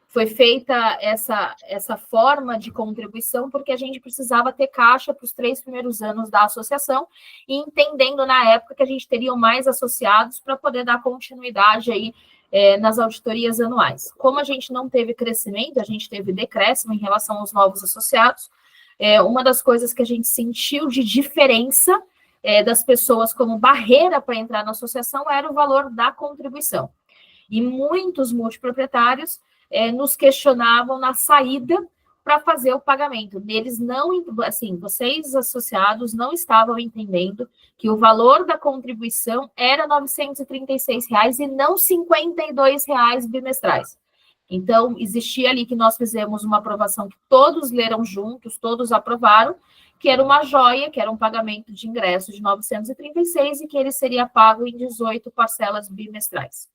Foi feita essa forma de contribuição porque a gente precisava ter caixa para os 3 primeiros anos da associação e entendendo na época que a gente teria mais associados para poder dar continuidade aí nas auditorias anuais. Como a gente não teve crescimento, a gente teve decréscimo em relação aos novos associados, uma das coisas que a gente sentiu de diferença das pessoas como barreira para entrar na associação era o valor da contribuição. E muitos multiproprietários nos questionavam na saída para fazer o pagamento. Eles não, assim, vocês associados não estavam entendendo que o valor da contribuição era R$ 936 e não R$ 52 bimestrais. Então, existia ali que nós fizemos uma aprovação que todos leram juntos, todos aprovaram, que era uma joia, que era um pagamento de ingresso de 936 e que ele seria pago em 18 parcelas bimestrais.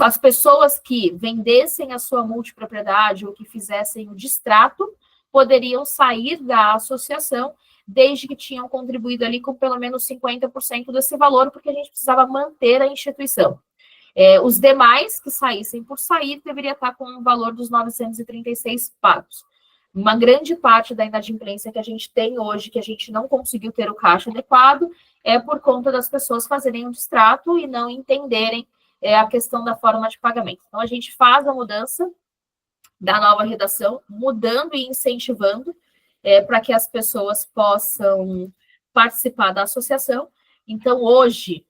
As pessoas que vendessem a sua multipropriedade ou que fizessem o distrato poderiam sair da associação desde que tinham contribuído ali com pelo menos 50% desse valor, porque a gente precisava manter a instituição. Os demais que saíssem por sair deveria estar com o valor dos 936 pagos. Uma grande parte da inadimplência que a gente tem hoje, que a gente não conseguiu ter o caixa adequado, é por conta das pessoas fazerem um distrato e não entenderem a questão da forma de pagamento. Então, a gente faz a mudança da nova redação, mudando e incentivando para que as pessoas possam participar da associação. Então, hoje,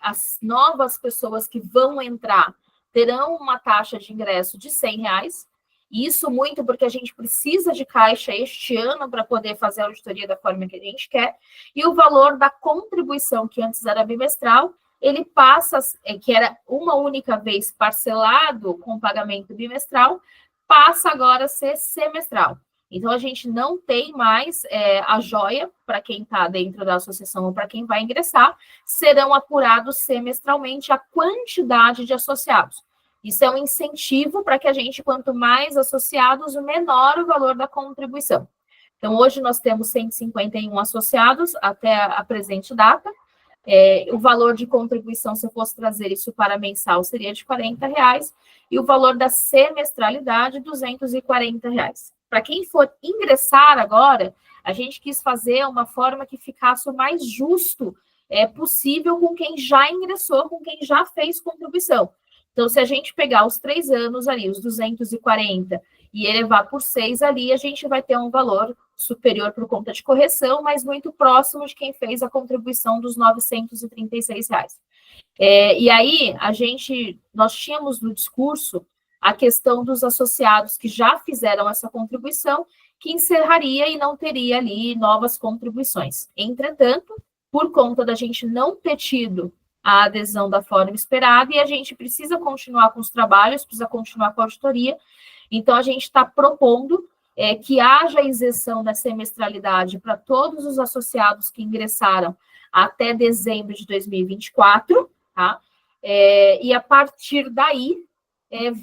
as novas pessoas que vão entrar terão uma taxa de ingresso de R$100, isso muito porque a gente precisa de caixa este ano para poder fazer a auditoria da forma que a gente quer, e o valor da contribuição, que antes era bimestral, ele passa, que era uma única vez parcelado com pagamento bimestral, passa agora a ser semestral. Então, a gente não tem mais a joia, para quem está dentro da associação ou para quem vai ingressar, serão apurados semestralmente a quantidade de associados. Isso é um incentivo para que a gente, quanto mais associados, menor o valor da contribuição. Então, hoje nós temos 151 associados até a presente data. O valor de contribuição, se eu fosse trazer isso para mensal, seria de R$40, e o valor da semestralidade, R$240. Para quem for ingressar agora, a gente quis fazer uma forma que ficasse o mais justo possível com quem já ingressou, com quem já fez contribuição. Então, se a gente pegar os 3 anos ali, os 240, e elevar por 6 ali, a gente vai ter um valor superior por conta de correção, mas muito próximo de quem fez a contribuição dos R$936. E aí, nós tínhamos no discurso a questão dos associados que já fizeram essa contribuição, que encerraria e não teria ali novas contribuições. Entretanto, por conta da gente não ter tido a adesão da forma esperada, e a gente precisa continuar com os trabalhos, precisa continuar com a auditoria, então a gente está propondo que haja isenção da semestralidade para todos os associados que ingressaram até dezembro de 2024, tá? E a partir daí,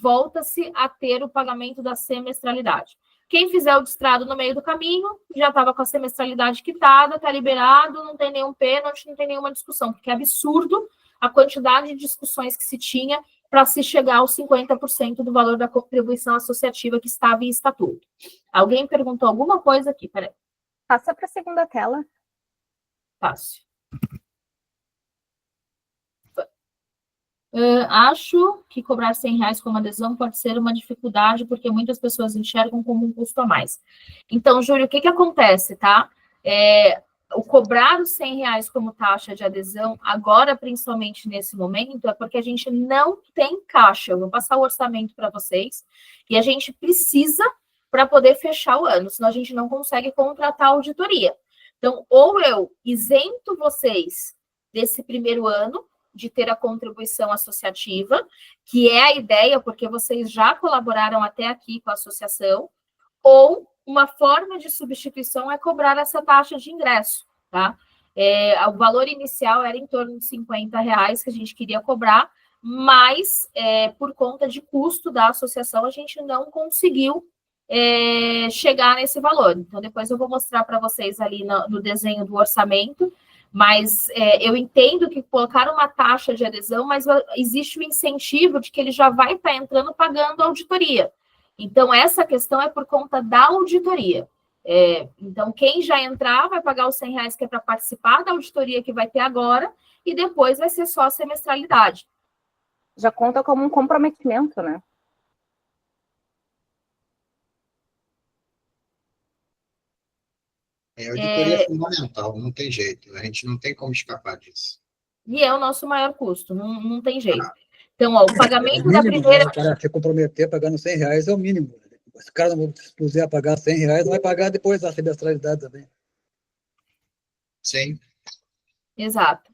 volta-se a ter o pagamento da semestralidade. Quem fizer o distrado no meio do caminho, já estava com a semestralidade quitada, está liberado, não tem nenhum pênalti, não tem nenhuma discussão, porque é absurdo a quantidade de discussões que se tinha para se chegar aos 50% do valor da contribuição associativa que estava em estatuto. Alguém perguntou alguma coisa aqui? Peraí. Passa para a segunda tela. Fácil. Acho que cobrar R$100 como adesão pode ser uma dificuldade, porque muitas pessoas enxergam como um custo a mais. Então, Júlio, o que acontece, tá? O cobrar os R$100 como taxa de adesão, agora, principalmente nesse momento, é porque a gente não tem caixa. Eu vou passar o orçamento para vocês, e a gente precisa para poder fechar o ano, senão a gente não consegue contratar a auditoria. Então, ou eu isento vocês desse primeiro ano, de ter a contribuição associativa, que é a ideia, porque vocês já colaboraram até aqui com a associação, ou uma forma de substituição é cobrar essa taxa de ingresso, tá? O valor inicial era em torno de R$50 que a gente queria cobrar, mas por conta de custo da associação, a gente não conseguiu chegar nesse valor. Então, depois eu vou mostrar para vocês ali no desenho do orçamento, mas eu entendo que colocar uma taxa de adesão, mas existe o incentivo de que ele já vai estar entrando pagando a auditoria. Então, essa questão é por conta da auditoria. Então, quem já entrar vai pagar os R$100 que é para participar da auditoria que vai ter agora, e depois vai ser só a semestralidade. Já conta como um comprometimento, né? A auditoria é fundamental, não tem jeito, a gente não tem como escapar disso. E é o nosso maior custo, não tem jeito. Então, ó, o pagamento da primeira... O cara se comprometer pagando R$100 é o mínimo. Se o cara não puser a pagar R$100, não vai pagar depois da semestralidade também. Sim. Exato.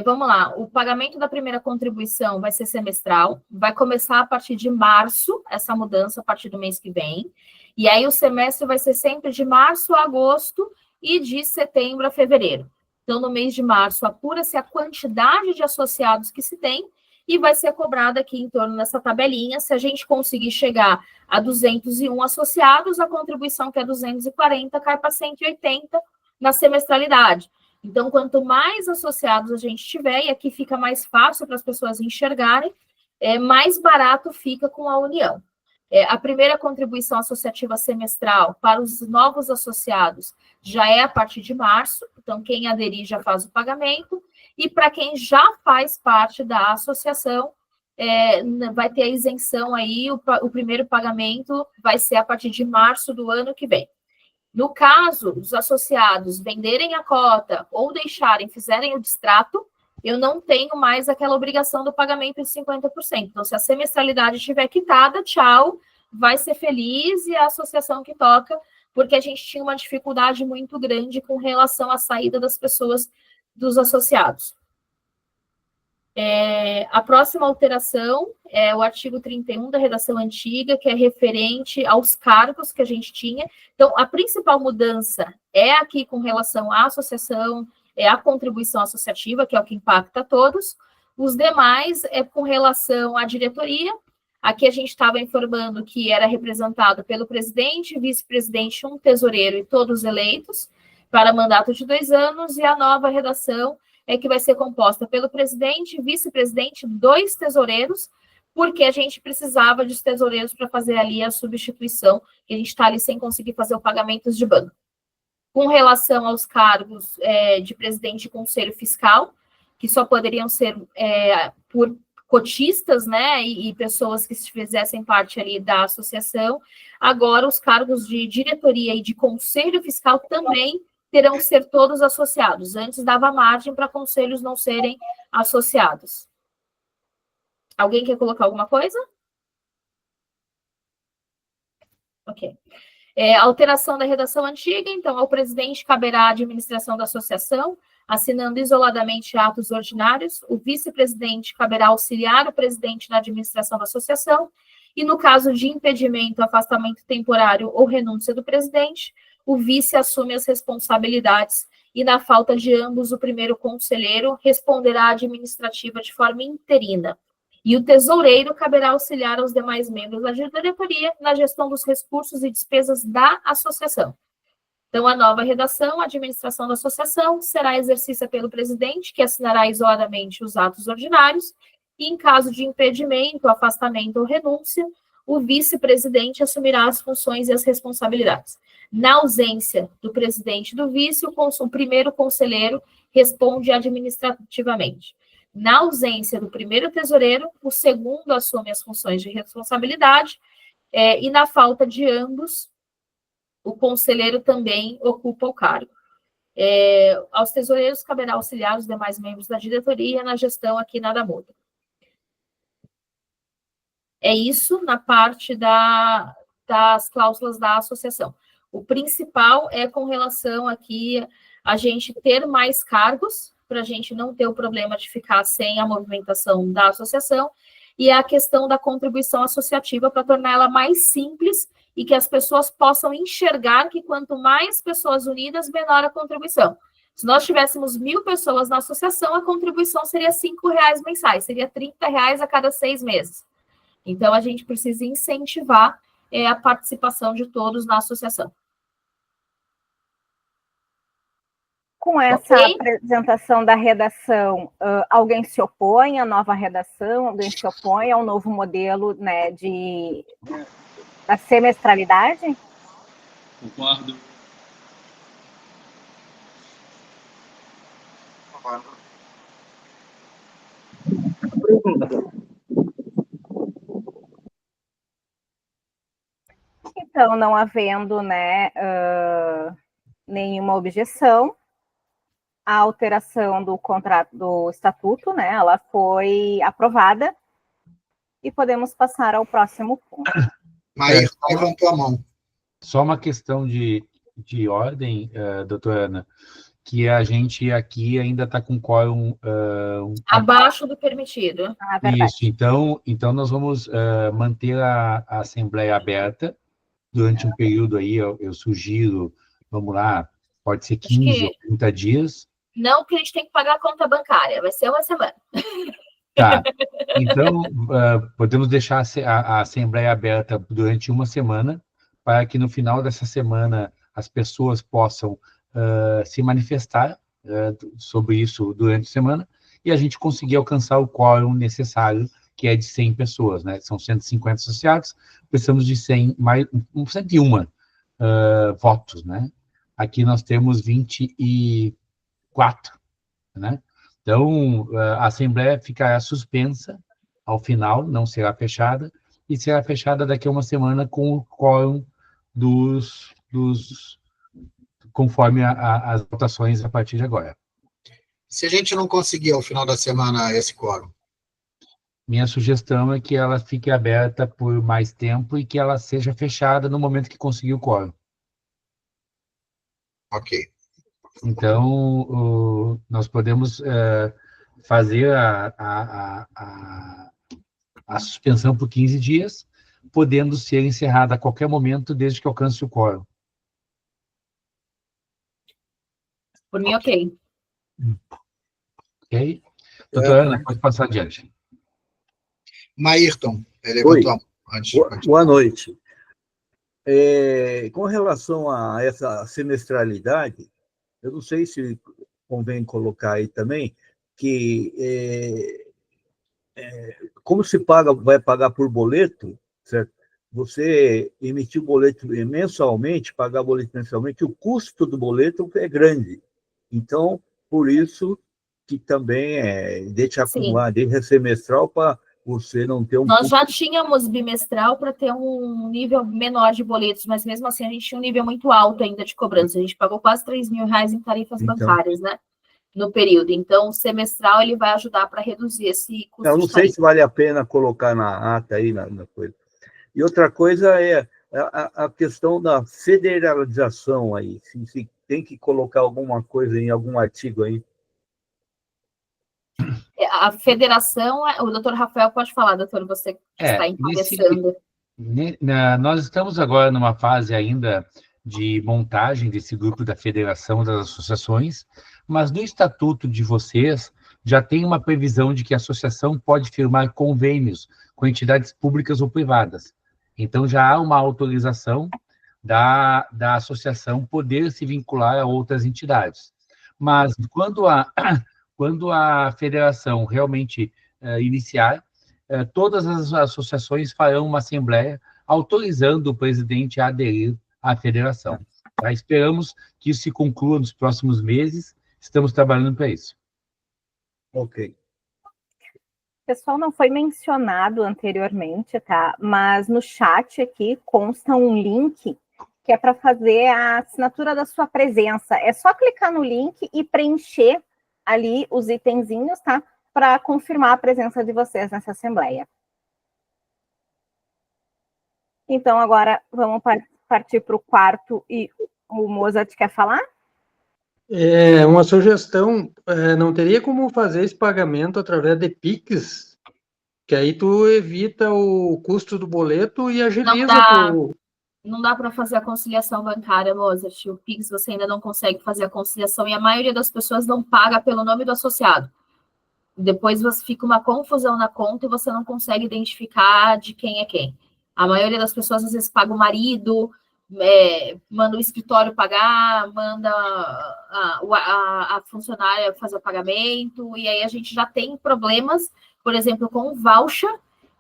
Vamos lá, o pagamento da primeira contribuição vai ser semestral, vai começar a partir de março, essa mudança a partir do mês que vem, e aí o semestre vai ser sempre de março a agosto e de setembro a fevereiro. Então, no mês de março, apura-se a quantidade de associados que se tem e vai ser cobrada aqui em torno dessa tabelinha. Se a gente conseguir chegar a 201 associados, a contribuição, que é 240, cai para 180 na semestralidade. Então, quanto mais associados a gente tiver, e aqui fica mais fácil para as pessoas enxergarem, mais barato fica com a União. A primeira contribuição associativa semestral para os novos associados já é a partir de março, então quem aderir já faz o pagamento, e para quem já faz parte da associação, vai ter a isenção aí, o primeiro pagamento vai ser a partir de março do ano que vem. No caso, os associados venderem a cota ou fizerem o distrato, eu não tenho mais aquela obrigação do pagamento de 50%. Então, se a semestralidade estiver quitada, tchau, vai ser feliz e a associação que toca, porque a gente tinha uma dificuldade muito grande com relação à saída das pessoas, dos associados. A próxima alteração é o artigo 31 da redação antiga, que é referente aos cargos que a gente tinha. Então, a principal mudança é aqui com relação à associação, é a contribuição associativa, que é o que impacta a todos. Os demais é com relação à diretoria. Aqui a gente estava informando que era representado pelo presidente, vice-presidente, um tesoureiro e todos eleitos para mandato de 2 anos, e a nova redação é que vai ser composta pelo presidente, vice-presidente, 2 tesoureiros, porque a gente precisava de tesoureiros para fazer ali a substituição, que a gente está ali sem conseguir fazer o pagamento de banco. Com relação aos cargos de presidente de conselho fiscal, que só poderiam ser por cotistas, né, e pessoas que fizessem parte ali da associação, agora os cargos de diretoria e de conselho fiscal também terão que ser todos associados. Antes dava margem para conselhos não serem associados. Alguém quer colocar alguma coisa? Ok. Alteração da redação antiga, então, ao presidente caberá a administração da associação, assinando isoladamente atos ordinários. O vice-presidente caberá auxiliar o presidente na administração da associação, e no caso de impedimento, afastamento temporário ou renúncia do presidente, o vice assume as responsabilidades, e na falta de ambos, o primeiro conselheiro responderá à administrativa de forma interina. E o tesoureiro caberá auxiliar aos demais membros da diretoria na gestão dos recursos e despesas da associação. Então, a nova redação, a administração da associação, será exercida pelo presidente, que assinará isoladamente os atos ordinários, e em caso de impedimento, afastamento ou renúncia, o vice-presidente assumirá as funções e as responsabilidades. Na ausência do presidente e do vice, o primeiro conselheiro responde administrativamente. Na ausência do primeiro tesoureiro, o segundo assume as funções de responsabilidade, e na falta de ambos, o conselheiro também ocupa o cargo. Aos tesoureiros caberá auxiliar os demais membros da diretoria na gestão, aqui nada muda. É isso na parte das cláusulas da associação. O principal é com relação aqui a gente ter mais cargos, para a gente não ter o problema de ficar sem a movimentação da associação, e a questão da contribuição associativa para tornar ela mais simples e que as pessoas possam enxergar que quanto mais pessoas unidas, menor a contribuição. Se nós tivéssemos 1.000 pessoas na associação, a contribuição seria R$5 mensais, seria R$30 a cada 6 meses. Então, a gente precisa incentivar a participação de todos na associação. Com essa apresentação da redação, alguém se opõe à nova redação? Alguém se opõe ao novo modelo, né, da semestralidade? Concordo. Então, não havendo, né, nenhuma objeção. A alteração do contrato, do estatuto, né, ela foi aprovada e podemos passar ao próximo ponto. Maíra, levantou a mão. Só uma questão de ordem, doutora Ana, que a gente aqui ainda está com quórum... abaixo do permitido. Isso, então nós vamos manter a Assembleia aberta durante um período aí, eu sugiro, vamos lá, pode ser 15 ou 30 dias. Não, porque a gente tem que pagar a conta bancária, vai ser uma semana. Tá, então podemos deixar a Assembleia aberta durante uma semana, para que no final dessa semana as pessoas possam se manifestar sobre isso durante a semana, e a gente conseguir alcançar o quórum necessário, que é de 100 pessoas, né? São 150 associados, precisamos de 100, mais 101 votos, né? Aqui nós temos 24, né? Então, a Assembleia ficará suspensa ao final, não será fechada, e será fechada daqui a uma semana com o quórum conforme as votações a partir de agora. Se a gente não conseguir, ao final da semana, esse quórum? Minha sugestão é que ela fique aberta por mais tempo e que ela seja fechada no momento que conseguir o quórum. Ok. Então, nós podemos fazer a suspensão por 15 dias, podendo ser encerrada a qualquer momento, desde que alcance o quórum. Por mim, ok. Ok? Doutora Ana, pode passar adiante. Maírton, levantou a mão. Boa noite. Com relação a essa semestralidade, eu não sei se convém colocar aí também, que como se vai pagar por boleto, certo? Você emitir o boleto mensalmente, pagar boleto mensalmente, o custo do boleto é grande. Então, por isso que também deixa acumular, deixa semestral para você não ter um... Nós já tínhamos bimestral para ter um nível menor de boletos, mas mesmo assim a gente tinha um nível muito alto ainda de cobrança. A gente pagou quase R$3.000 em tarifas bancárias, né? No período. Então, o semestral ele vai ajudar para reduzir esse custo. Eu não sei se vale a pena colocar na ata aí, na coisa. E outra coisa é a questão da federalização aí. Se tem que colocar alguma coisa em algum artigo aí. A federação, o doutor Rafael pode falar, doutor, você que está encabeçando. Nós estamos agora numa fase ainda de montagem desse grupo da Federação das Associações, mas no estatuto de vocês já tem uma previsão de que a associação pode firmar convênios com entidades públicas ou privadas. Então, já há uma autorização da associação poder se vincular a outras entidades. Mas, quando a federação realmente iniciar, todas as associações farão uma assembleia autorizando o presidente a aderir à federação. Tá? Esperamos que isso se conclua nos próximos meses, estamos trabalhando para isso. Ok. Pessoal, não foi mencionado anteriormente, tá? Mas no chat aqui consta um link que é para fazer a assinatura da sua presença. É só clicar no link e preencher ali os itenzinhos, tá? Para confirmar a presença de vocês nessa assembleia. Então, agora vamos partir para o quarto e o Mozart quer falar? Uma sugestão, não teria como fazer esse pagamento através de Pix? Que aí tu evita o custo do boleto e agiliza. Não dá para fazer a conciliação bancária, Mozart. O Pix você ainda não consegue fazer a conciliação e a maioria das pessoas não paga pelo nome do associado. Depois fica uma confusão na conta e você não consegue identificar de quem é quem. A maioria das pessoas às vezes paga o marido, manda o escritório pagar, manda a funcionária fazer o pagamento, e aí a gente já tem problemas, por exemplo, com o voucher,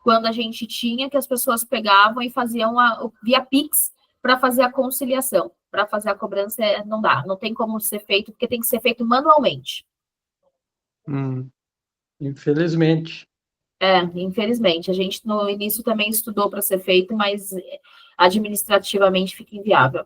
quando a gente tinha que as pessoas pegavam e faziam via Pix para fazer a conciliação. Para fazer a cobrança não dá, não tem como ser feito, porque tem que ser feito manualmente. Infelizmente. Infelizmente. A gente no início também estudou para ser feito, mas administrativamente fica inviável.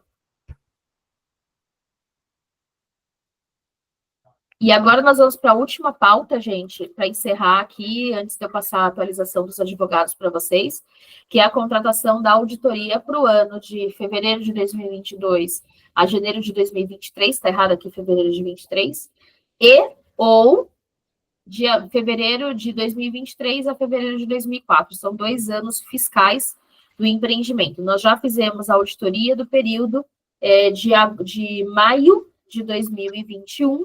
E agora nós vamos para a última pauta, gente, para encerrar aqui, antes de eu passar a atualização dos advogados para vocês, que é a contratação da auditoria para o ano de fevereiro de 2022 a janeiro de 2023, está errado aqui, fevereiro de 23, ou de fevereiro de 2023 a fevereiro de 2004. São 2 anos fiscais do empreendimento. Nós já fizemos a auditoria do período de maio de 2021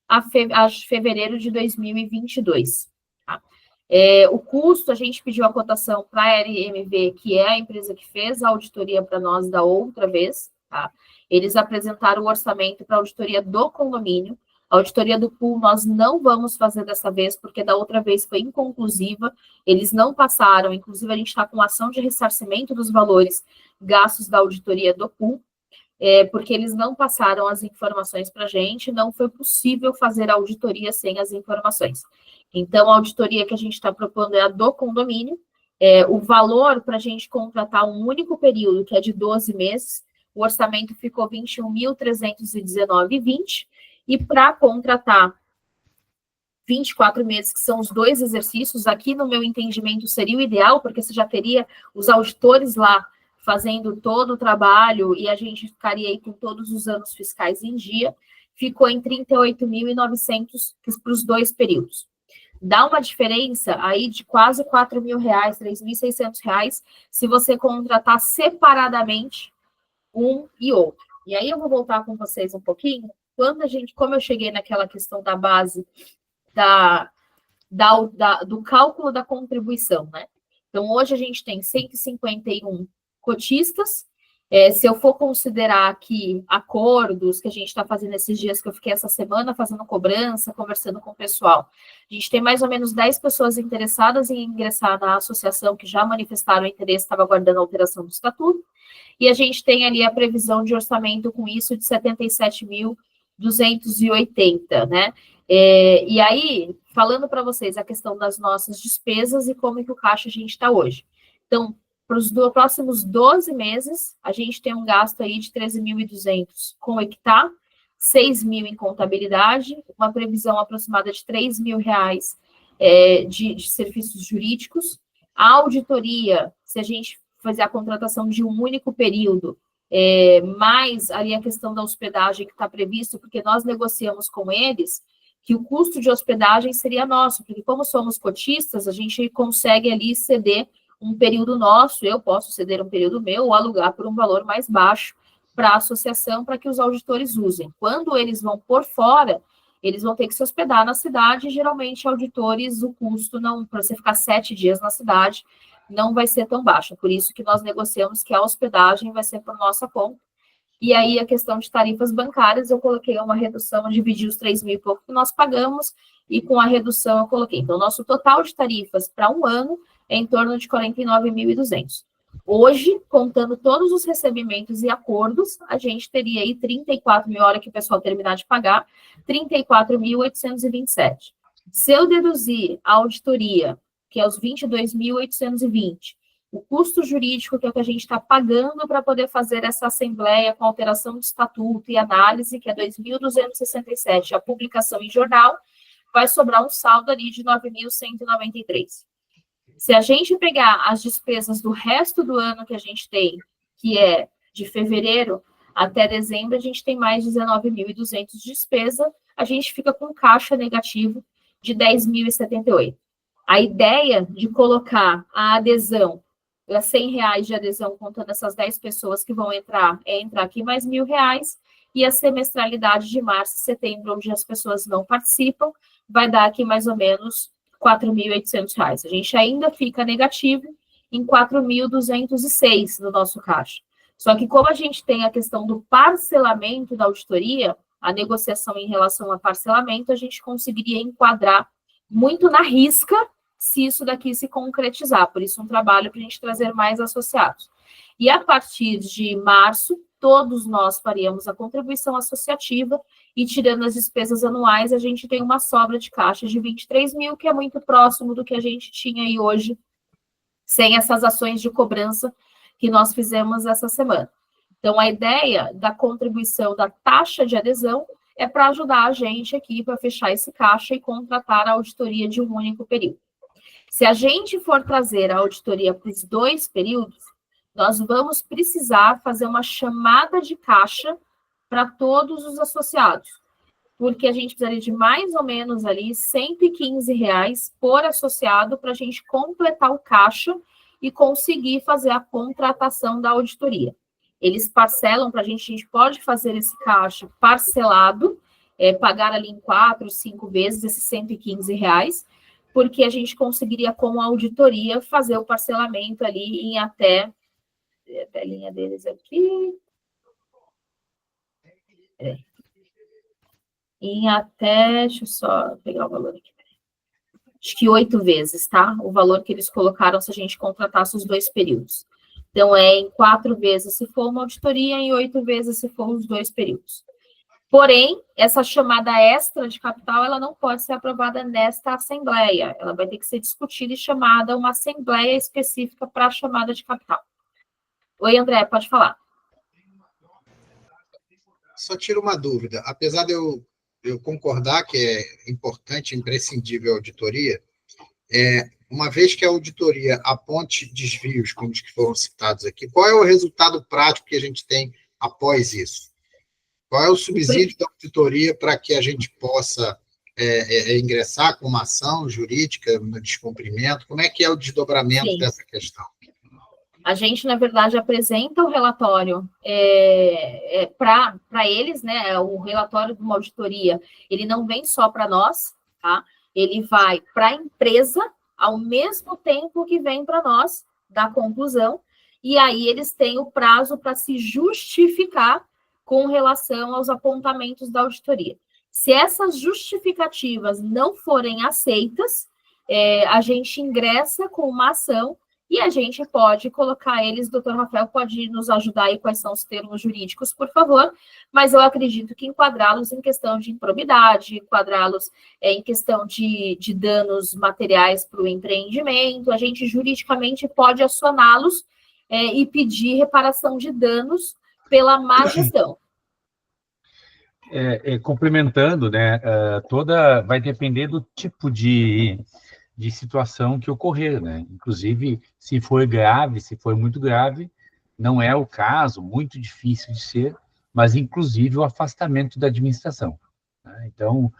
a fevereiro de 2022. Tá? O custo, a gente pediu a cotação para a RMV, que é a empresa que fez a auditoria para nós da outra vez. Tá? Eles apresentaram o orçamento para a auditoria do condomínio. A auditoria do pool nós não vamos fazer dessa vez, porque da outra vez foi inconclusiva, eles não passaram, inclusive a gente está com ação de ressarcimento dos valores gastos da auditoria do pool, porque eles não passaram as informações para a gente, não foi possível fazer a auditoria sem as informações. Então, a auditoria que a gente está propondo é a do condomínio, o valor para a gente contratar um único período, que é de 12 meses, o orçamento ficou R$ 21.319,20, e para contratar 24 meses, que são os 2 exercícios, aqui no meu entendimento seria o ideal, porque você já teria os auditores lá fazendo todo o trabalho e a gente ficaria aí com todos os anos fiscais em dia, ficou em R$ 38.900 para os 2 períodos. Dá uma diferença aí de quase R$ 4.000, R$ 3.600, se você contratar separadamente um e outro. E aí eu vou voltar com vocês um pouquinho, como eu cheguei naquela questão da base do cálculo da contribuição, né? Então, hoje a gente tem 151 cotistas. Se eu for considerar aqui acordos que a gente está fazendo esses dias, que eu fiquei essa semana fazendo cobrança, conversando com o pessoal, a gente tem mais ou menos 10 pessoas interessadas em ingressar na associação, que já manifestaram interesse, estava aguardando a alteração do estatuto, e a gente tem ali a previsão de orçamento com isso de 77.280, né? E aí, falando para vocês a questão das nossas despesas e como que o caixa a gente está hoje. Então, para os próximos 12 meses, a gente tem um gasto aí de 13.200 com o Equitá, 6.000 em contabilidade, uma previsão aproximada de R$ 3.000 de serviços jurídicos. A auditoria, se a gente fazer a contratação de um único período, mais ali a questão da hospedagem que está previsto, porque nós negociamos com eles que o custo de hospedagem seria nosso, porque como somos cotistas, a gente consegue ali ceder um período nosso, eu posso ceder um período meu ou alugar por um valor mais baixo para a associação, para que os auditores usem. Quando eles vão por fora, eles vão ter que se hospedar na cidade, e geralmente auditores, o custo, para você ficar 7 dias na cidade, não vai ser tão baixo. Por isso que nós negociamos que a hospedagem vai ser por nossa conta. E aí, a questão de tarifas bancárias, eu coloquei uma redução, eu dividi os 3.000 e pouco que nós pagamos, e com a redução eu coloquei. Então, nosso total de tarifas para um ano é em torno de 49.200. Hoje, contando todos os recebimentos e acordos, a gente teria aí 34.000, hora que o pessoal terminar de pagar, 34.827. Se eu deduzir a auditoria, que é os 22.820, o custo jurídico, que é o que a gente está pagando para poder fazer essa assembleia com alteração de estatuto e análise, que é 2.267, a publicação em jornal, vai sobrar um saldo ali de 9.193. Se a gente pegar as despesas do resto do ano que a gente tem, que é de fevereiro até dezembro, a gente tem mais de 19.200 de despesa, a gente fica com caixa negativo de 10.078. A ideia de colocar a adesão, R$100 de adesão, contando essas 10 pessoas que vão entrar, é entrar aqui mais R$1.000, e a semestralidade de março e setembro, onde as pessoas não participam, vai dar aqui mais ou menos R$4.800. A gente ainda fica negativo em 4.206 no nosso caixa. Só que como a gente tem a questão do parcelamento da auditoria, a negociação em relação a parcelamento, a gente conseguiria enquadrar muito na risca se isso daqui se concretizar. Por isso, um trabalho para a gente trazer mais associados. E a partir de março, todos nós faríamos a contribuição associativa e, tirando as despesas anuais, a gente tem uma sobra de caixa de 23.000, que é muito próximo do que a gente tinha aí hoje, sem essas ações de cobrança que nós fizemos essa semana. Então, a ideia da contribuição da taxa de adesão é para ajudar a gente aqui para fechar esse caixa e contratar a auditoria de um único período. Se a gente for trazer a auditoria para os 2 períodos, nós vamos precisar fazer uma chamada de caixa para todos os associados, porque a gente precisaria de mais ou menos ali R$ 115 por associado para a gente completar o caixa e conseguir fazer a contratação da auditoria. Eles parcelam para a gente pode fazer esse caixa parcelado, pagar ali em 4, 5 vezes esses R$ 115, porque a gente conseguiria, com a auditoria, fazer o parcelamento ali em até... a linha deles aqui... em até... deixa eu só pegar o valor aqui. Acho que 8 vezes, tá? O valor que eles colocaram se a gente contratasse os 2 períodos. Então, em 4 vezes se for uma auditoria, em 8 vezes se for os 2 períodos. Porém, essa chamada extra de capital, ela não pode ser aprovada nesta assembleia. Ela vai ter que ser discutida e chamada uma assembleia específica para a chamada de capital. Oi, André, pode falar. Só tiro uma dúvida. Apesar de eu concordar que é importante, imprescindível a auditoria, uma vez que a auditoria aponte desvios, como os que foram citados aqui, qual é o resultado prático que a gente tem após isso? Qual é o subsídio da auditoria para que a gente possa ingressar com uma ação jurídica no descumprimento? Como é que é o desdobramento dessa questão? A gente, na verdade, apresenta o relatório para eles, né? O relatório de uma auditoria, ele não vem só para nós, tá? Ele vai para a empresa ao mesmo tempo que vem para nós da conclusão, e aí eles têm o prazo para se justificar com relação aos apontamentos da auditoria. Se essas justificativas não forem aceitas, a gente ingressa com uma ação e a gente pode colocar eles, doutor Rafael pode nos ajudar aí quais são os termos jurídicos, por favor, mas eu acredito que enquadrá-los em questão de improbidade, enquadrá-los em questão de danos materiais para o empreendimento, a gente juridicamente pode acioná-los e pedir reparação de danos pela má gestão. Complementando, né, vai depender do tipo de situação que ocorrer, né? Inclusive, se for grave, se for muito grave, não é o caso, muito difícil de ser, mas inclusive o afastamento da administração. Né? Então,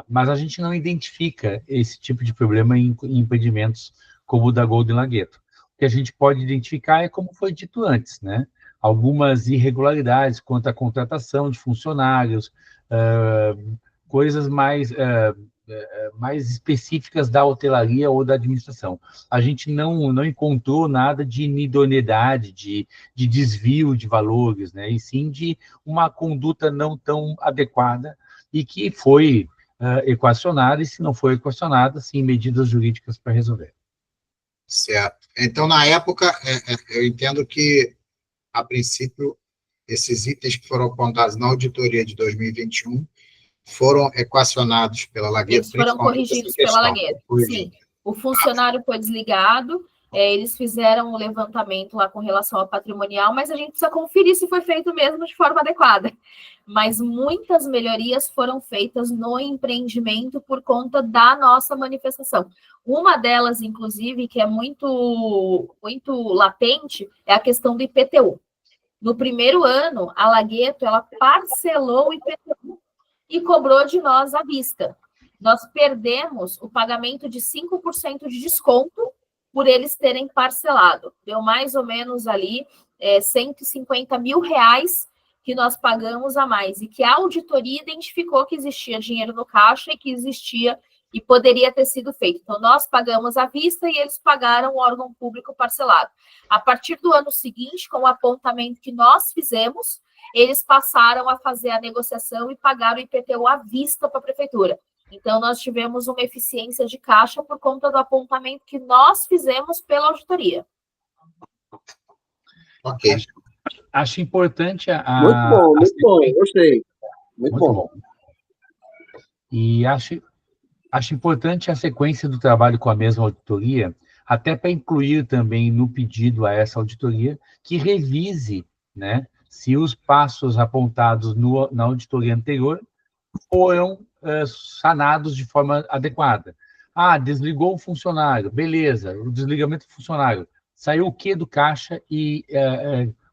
mas a gente não identifica esse tipo de problema em empreendimentos como o da Golden Lagueto. O que a gente pode identificar é, como foi dito antes, né? Algumas irregularidades quanto à contratação de funcionários, coisas mais específicas da hotelaria ou da administração. A gente não encontrou nada de inidoneidade, de desvio de valores, né? E sim de uma conduta não tão adequada e que foi equacionada, e se não foi equacionada, sim, medidas jurídicas para resolver. Certo. Então, na época, eu entendo que, a princípio, esses itens que foram apontados na auditoria de 2021 foram equacionados pela Lagueto. Eles foram corrigidos pela Lagueto, sim. O funcionário foi desligado, eles fizeram um levantamento lá com relação ao patrimonial, mas a gente precisa conferir se foi feito mesmo de forma adequada. Mas muitas melhorias foram feitas no empreendimento por conta da nossa manifestação. Uma delas, inclusive, que é muito, muito latente, é a questão do IPTU. No primeiro ano, a Lagueto, ela parcelou o IPTU e cobrou de nós à vista. Nós perdemos o pagamento de 5% de desconto por eles terem parcelado. Deu mais ou menos ali 150 mil reais que nós pagamos a mais, e que a auditoria identificou que existia dinheiro no caixa e que existia e poderia ter sido feito. Então, nós pagamos à vista e eles pagaram o órgão público parcelado. A partir do ano seguinte, com o apontamento que nós fizemos, eles passaram a fazer a negociação e pagaram o IPTU à vista para a prefeitura. Então, nós tivemos uma eficiência de caixa por conta do apontamento que nós fizemos pela auditoria. Ok. Acho importante Muito bom, gostei. Muito bom. E acho importante a sequência do trabalho com a mesma auditoria, até para incluir também no pedido a essa auditoria que revise, né, se os passos apontados na auditoria anterior foram sanados de forma adequada. Desligou um funcionário, beleza, o desligamento do funcionário. Saiu o que do caixa e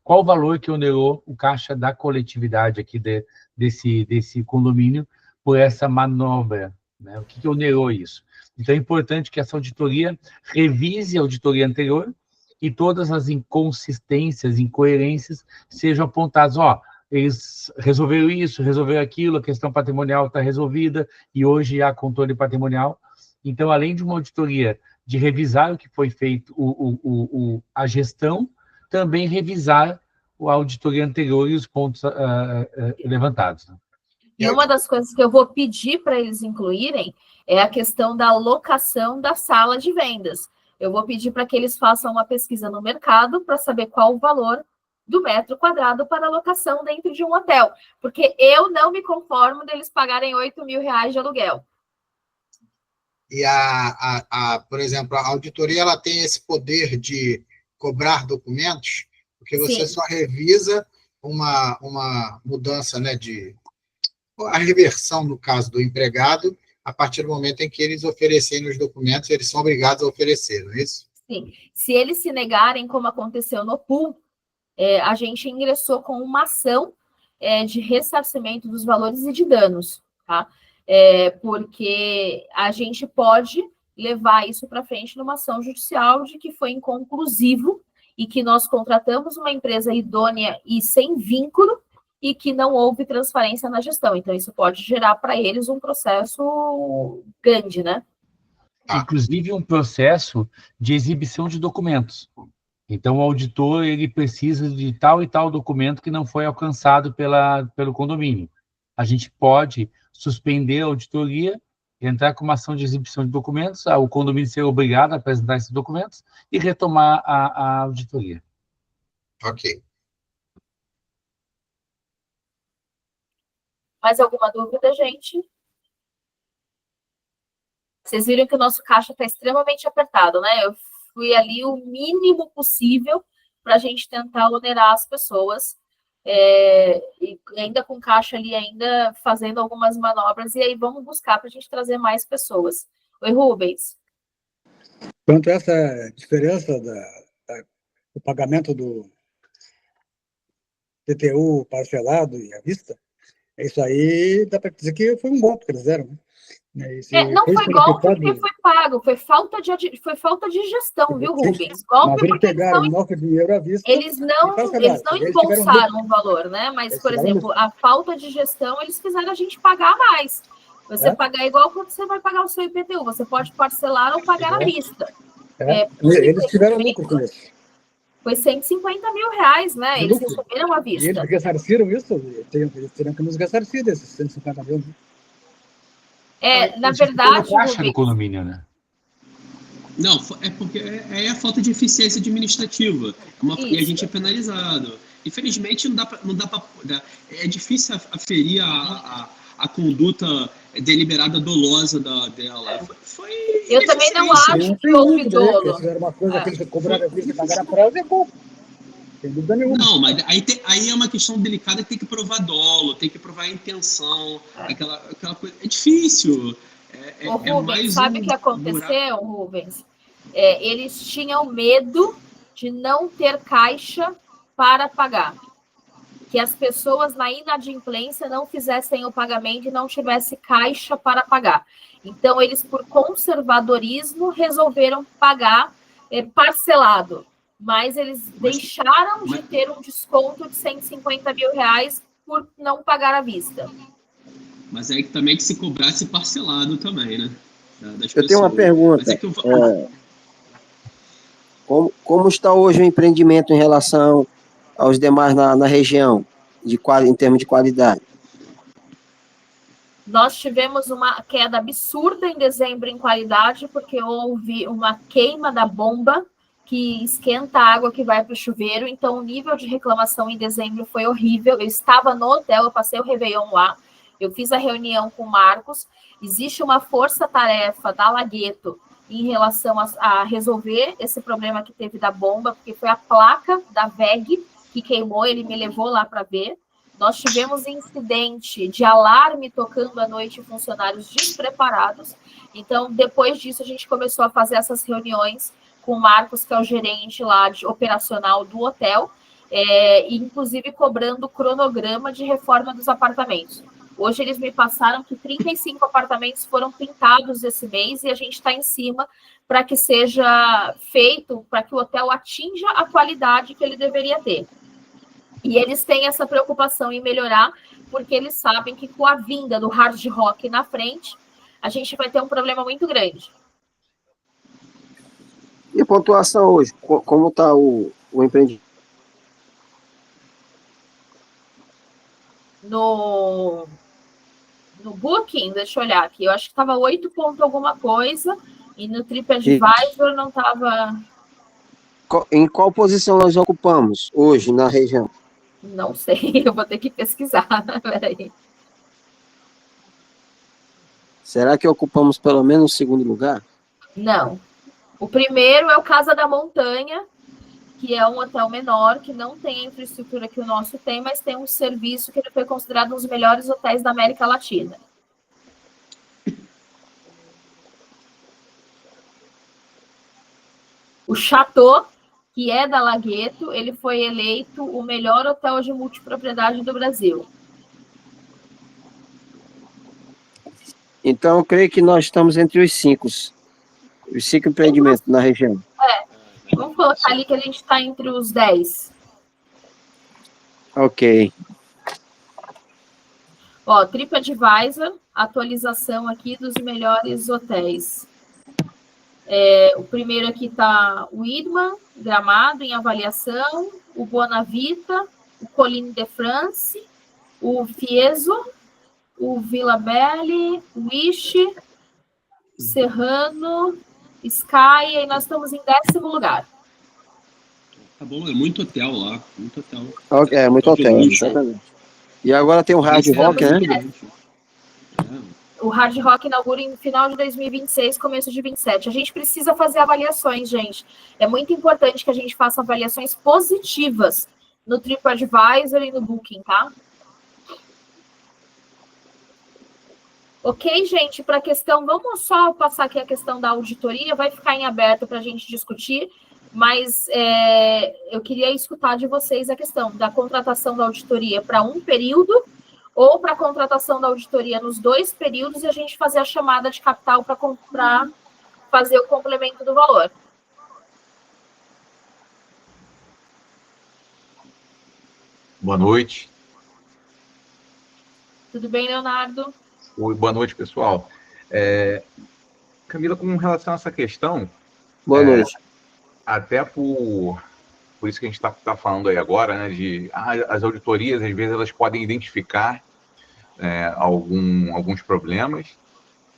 qual o valor que onerou o caixa da coletividade aqui desse condomínio por essa manobra, né? O que onerou isso? Então, é importante que essa auditoria revise a auditoria anterior e todas as inconsistências, incoerências sejam apontadas. Eles resolveram isso, resolveram aquilo, a questão patrimonial está resolvida e hoje há controle patrimonial. Então, além de uma auditoria de revisar o que foi feito, a gestão, também revisar a auditoria anterior e os pontos levantados. Né? E uma das coisas que eu vou pedir para eles incluírem é a questão da locação da sala de vendas. Eu vou pedir para que eles façam uma pesquisa no mercado para saber qual o valor do metro quadrado para locação dentro de um hotel, porque eu não me conformo deles pagarem R$8.000 de aluguel. E, por exemplo, a auditoria ela tem esse poder de cobrar documentos, porque você só revisa uma mudança, né, a reversão, no caso do empregado, a partir do momento em que eles oferecerem os documentos, eles são obrigados a oferecer, não é isso? Sim. Se eles se negarem, como aconteceu no pool, a gente ingressou com uma ação de ressarcimento dos valores e de danos, tá? Porque a gente pode levar isso para frente numa ação judicial de que foi inconclusivo e que nós contratamos uma empresa idônea e sem vínculo e que não houve transparência na gestão. Então, isso pode gerar para eles um processo grande, né? Inclusive um processo de exibição de documentos. Então, o auditor ele precisa de tal e tal documento que não foi alcançado pelo condomínio. A gente pode suspender a auditoria, entrar com uma ação de exibição de documentos, o condomínio ser obrigado a apresentar esses documentos e retomar a auditoria. Ok. Mais alguma dúvida, gente? Vocês viram que o nosso caixa está extremamente apertado, né? Eu fui ali o mínimo possível para a gente tentar onerar as pessoas, e ainda com caixa ali, ainda fazendo algumas manobras, e aí vamos buscar para a gente trazer mais pessoas. Oi, Rubens. Quanto a essa diferença do pagamento do PTU parcelado e à vista, isso aí dá para dizer que foi um golpe que eles deram, né? Não foi golpe porque foi pago, foi falta de gestão, viu, Rubens? Golpe porque eles não embolsaram o valor, né? Mas, por exemplo, a falta de gestão, eles fizeram a gente pagar mais. Você pagar igual quando você vai pagar o seu IPTU, você pode parcelar ou pagar à vista. Eles tiveram lucro com isso. Foi R$150 mil, né? Eles receberam à vista. E eles ressarciram isso? Eles teriam que nos ressarcir desses 150 mil. Na verdade, caixa do condomínio, né? Não, é porque é a falta de eficiência administrativa. E a gente é penalizado. Infelizmente, não dá para. É difícil aferir a conduta deliberada dolosa dela. Eu também não acho que houve dolo. Se era uma coisa que eles cobraram a vista e pagaram a prazo, é bom. Sem dúvida nenhuma. Não, mas aí é uma questão delicada que tem que provar dolo, tem que provar a intenção, aquela coisa. É difícil. Rubens, sabe o que aconteceu, Rubens? Eles tinham medo de não ter caixa para pagar. Que as pessoas na inadimplência não fizessem o pagamento e não tivesse caixa para pagar. Então, eles, por conservadorismo, resolveram pagar parcelado. Mas eles deixaram de ter um desconto de R$150 mil por não pagar à vista. Mas aí também que se cobrasse parcelado também, né? Eu tenho uma pergunta. Como está hoje o empreendimento em relação aos demais na região, em termos de qualidade? Nós tivemos uma queda absurda em dezembro em qualidade, porque houve uma queima da bomba que esquenta a água que vai para o chuveiro, então o nível de reclamação em dezembro foi horrível. Eu estava no hotel, eu passei o Réveillon lá, eu fiz a reunião com o Marcos, existe uma força-tarefa da Lagueto em relação a resolver esse problema que teve da bomba, porque foi a placa da VEG que queimou, ele me levou lá para ver. Nós tivemos incidente de alarme tocando à noite, funcionários despreparados. Então, depois disso, a gente começou a fazer essas reuniões com o Marcos, que é o gerente lá de operacional do hotel, inclusive cobrando o cronograma de reforma dos apartamentos. Hoje eles me passaram que 35 apartamentos foram pintados esse mês e a gente está em cima para que seja feito, para que o hotel atinja a qualidade que ele deveria ter. E eles têm essa preocupação em melhorar, porque eles sabem que com a vinda do hard rock na frente, a gente vai ter um problema muito grande. E a pontuação hoje? Como está o empreendimento? No Booking, deixa eu olhar aqui, eu acho que estava 8 ponto alguma coisa, e no TripAdvisor não estava... Em qual posição nós ocupamos hoje na região? Não sei, eu vou ter que pesquisar, peraí. Será que ocupamos pelo menos o segundo lugar? Não. O primeiro é o Casa da Montanha, que é um hotel menor, que não tem a infraestrutura que o nosso tem, mas tem um serviço que ele foi considerado um dos melhores hotéis da América Latina. O Chateau, que é da Lagueto, ele foi eleito o melhor hotel de multipropriedade do Brasil. Então, eu creio que nós estamos entre os 5 empreendimentos na região. Vamos colocar ali que a gente está entre os 10. Ok. Ó, TripAdvisor, atualização aqui dos melhores hotéis. O primeiro aqui está o Idman, Gramado, em avaliação, o Bonavita, o Colline de France, o Fieso, o Villa Belle, o Wish, Serrano, Sky, e nós estamos em 10º lugar. Tá bom, é muito hotel lá, muito hotel. É, muito hotel, exatamente. E agora tem o Hard Rock, né? O Hard Rock inaugura em final de 2026, começo de 27. A gente precisa fazer avaliações, gente. É muito importante que a gente faça avaliações positivas no TripAdvisor e no Booking, tá? Ok, gente, para a questão, vamos só passar aqui a questão da auditoria, vai ficar em aberto para a gente discutir, mas eu queria escutar de vocês a questão da contratação da auditoria para um período ou para a contratação da auditoria nos 2 períodos e a gente fazer a chamada de capital para fazer o complemento do valor. Boa noite. Tudo bem, Leonardo? Oi, boa noite, pessoal. Camila, com relação a essa questão... Boa noite. Até por isso que a gente está falando aí agora, né, de as auditorias, às vezes, elas podem identificar alguns problemas,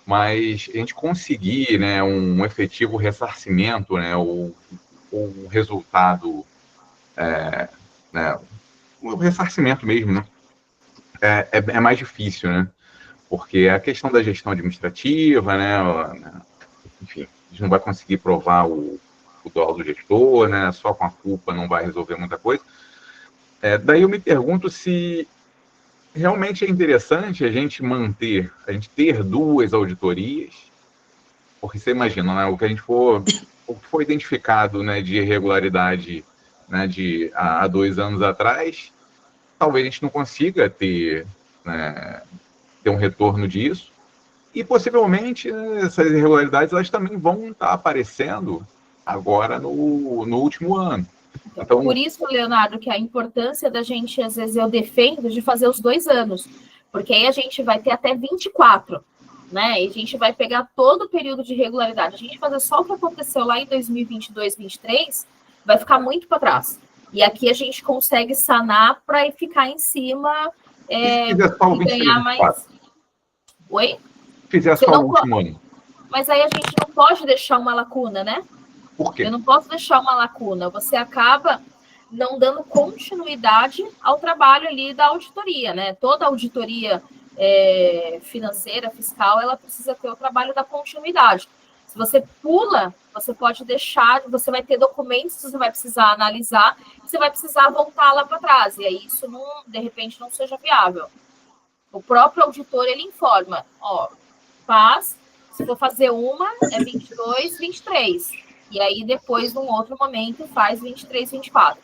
mas a gente conseguir, né, um efetivo ressarcimento, né, o resultado, o ressarcimento mesmo, né, é mais difícil, né? Porque a questão da gestão administrativa, né, enfim, a gente não vai conseguir provar o dolo do gestor, né, só com a culpa não vai resolver muita coisa. Daí eu me pergunto se realmente é interessante a gente ter 2 auditorias, porque você imagina, né, o que foi identificado, né, de irregularidade, né, há 2 anos atrás, talvez a gente não consiga ter um retorno disso, e possivelmente essas irregularidades elas também vão estar aparecendo agora no último ano. Então, por isso, Leonardo, que a importância da gente, às vezes eu defendo, de fazer os 2 anos, porque aí a gente vai ter até 24, né? E a gente vai pegar todo o período de irregularidade. A gente fazer só o que aconteceu lá em 2022, 2023, vai ficar muito para trás. E aqui a gente consegue sanar para ficar em cima e ganhar mais... Oi? Fizer só o último ano. Mas aí a gente não pode deixar uma lacuna, né? Por quê? Eu não posso deixar uma lacuna. Você acaba não dando continuidade ao trabalho ali da auditoria, né? Toda auditoria financeira, fiscal, ela precisa ter o trabalho da continuidade. Se você pula você pode deixar, você vai ter documentos que você vai precisar analisar, você vai precisar voltar lá para trás, e aí isso, não, de repente, não seja viável. O próprio auditor, ele informa, ó, se for fazer uma, é 22, 23, e aí depois, num outro momento, faz 23, 24.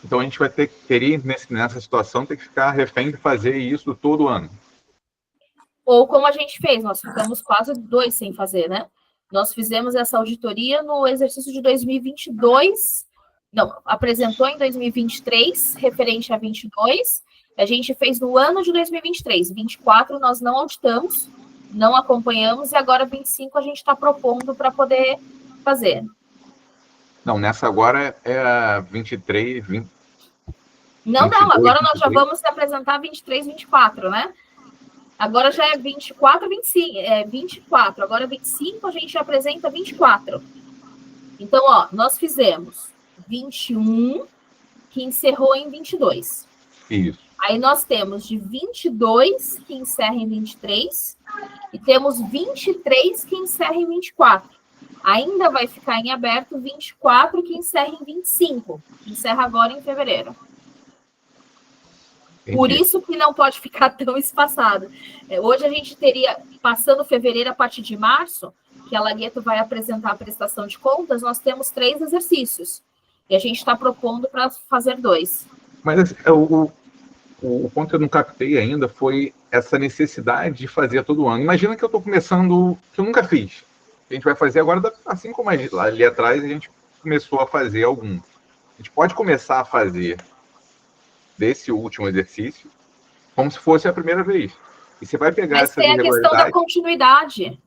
Então a gente vai teria nessa situação, ter que ficar refém de fazer isso todo ano. Ou como a gente fez, nós ficamos quase 2 sem fazer, né? Nós fizemos essa auditoria no exercício de 2022, apresentou em 2023, referente a 22, a gente fez no ano de 2023, 24 nós não auditamos, não acompanhamos, e agora 25 a gente está propondo para poder fazer. Não, nessa agora é a 23, 20... Não, 22, agora nós 23. já vamos apresentar 23, 24, né? Agora já é 24, 25, 24. Agora 25 a gente apresenta 24. Então, ó, nós fizemos 21, que encerrou em 22. Isso. Aí nós temos de 22, que encerra em 23, e temos 23, que encerra em 24. Ainda vai ficar em aberto 24, que encerra em 25. Encerra agora em fevereiro. Entendi. Por isso que não pode ficar tão espaçado. Hoje a gente teria, passando fevereiro, a partir de março, que a Lagueto vai apresentar a prestação de contas, nós temos 3 exercícios. E a gente está propondo para fazer 2. Mas o ponto que eu não captei ainda foi essa necessidade de fazer todo ano. Imagina que eu estou começando, que eu nunca fiz. A gente vai fazer agora, assim como ali atrás a gente começou a fazer algum. A gente pode começar a fazer desse último exercício como se fosse a primeira vez. E você vai pegar essa irregularidade. Mas tem a questão da continuidade.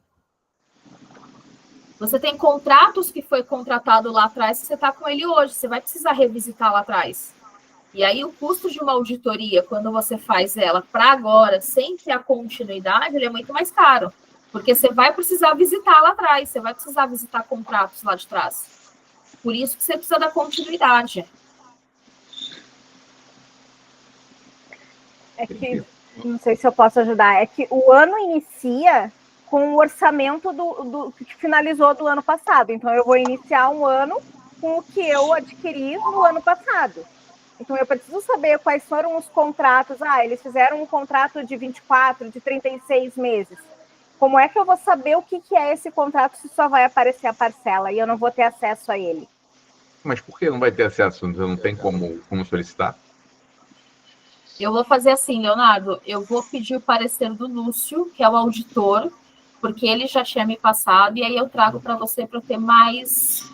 Você tem contratos que foi contratado lá atrás, que você está com ele hoje, você vai precisar revisitar lá atrás. E aí o custo de uma auditoria, quando você faz ela para agora, sem ter a continuidade, ele é muito mais caro. Porque você vai precisar visitar lá atrás, você vai precisar visitar contratos lá de trás. Por isso que você precisa da continuidade. É que, não sei se eu posso ajudar, é que o ano inicia com o orçamento que finalizou do ano passado. Então, eu vou iniciar um ano com o que eu adquiri no ano passado. Então, eu preciso saber quais foram os contratos. Eles fizeram um contrato de 24, de 36 meses. Como é que eu vou saber o que é esse contrato se só vai aparecer a parcela e eu não vou ter acesso a ele? Mas por que não vai ter acesso? Você não tem como solicitar? Eu vou fazer assim, Leonardo, eu vou pedir o parecer do Lúcio, que é o auditor, porque ele já tinha me passado, e aí eu trago para você para ter mais...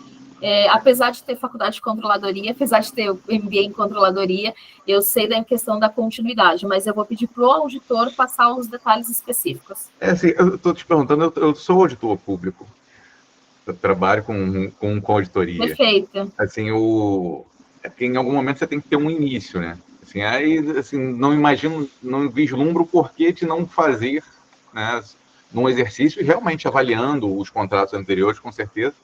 apesar de ter faculdade de controladoria, apesar de ter MBA em controladoria, eu sei da questão da continuidade, mas eu vou pedir para o auditor passar os detalhes específicos. Assim, eu estou te perguntando, eu sou auditor público, eu trabalho com auditoria. Perfeito. Assim, é porque em algum momento você tem que ter um início, né? Assim, aí, assim, não vislumbro o porquê de não fazer, né, num exercício e realmente avaliando os contratos anteriores, com certeza.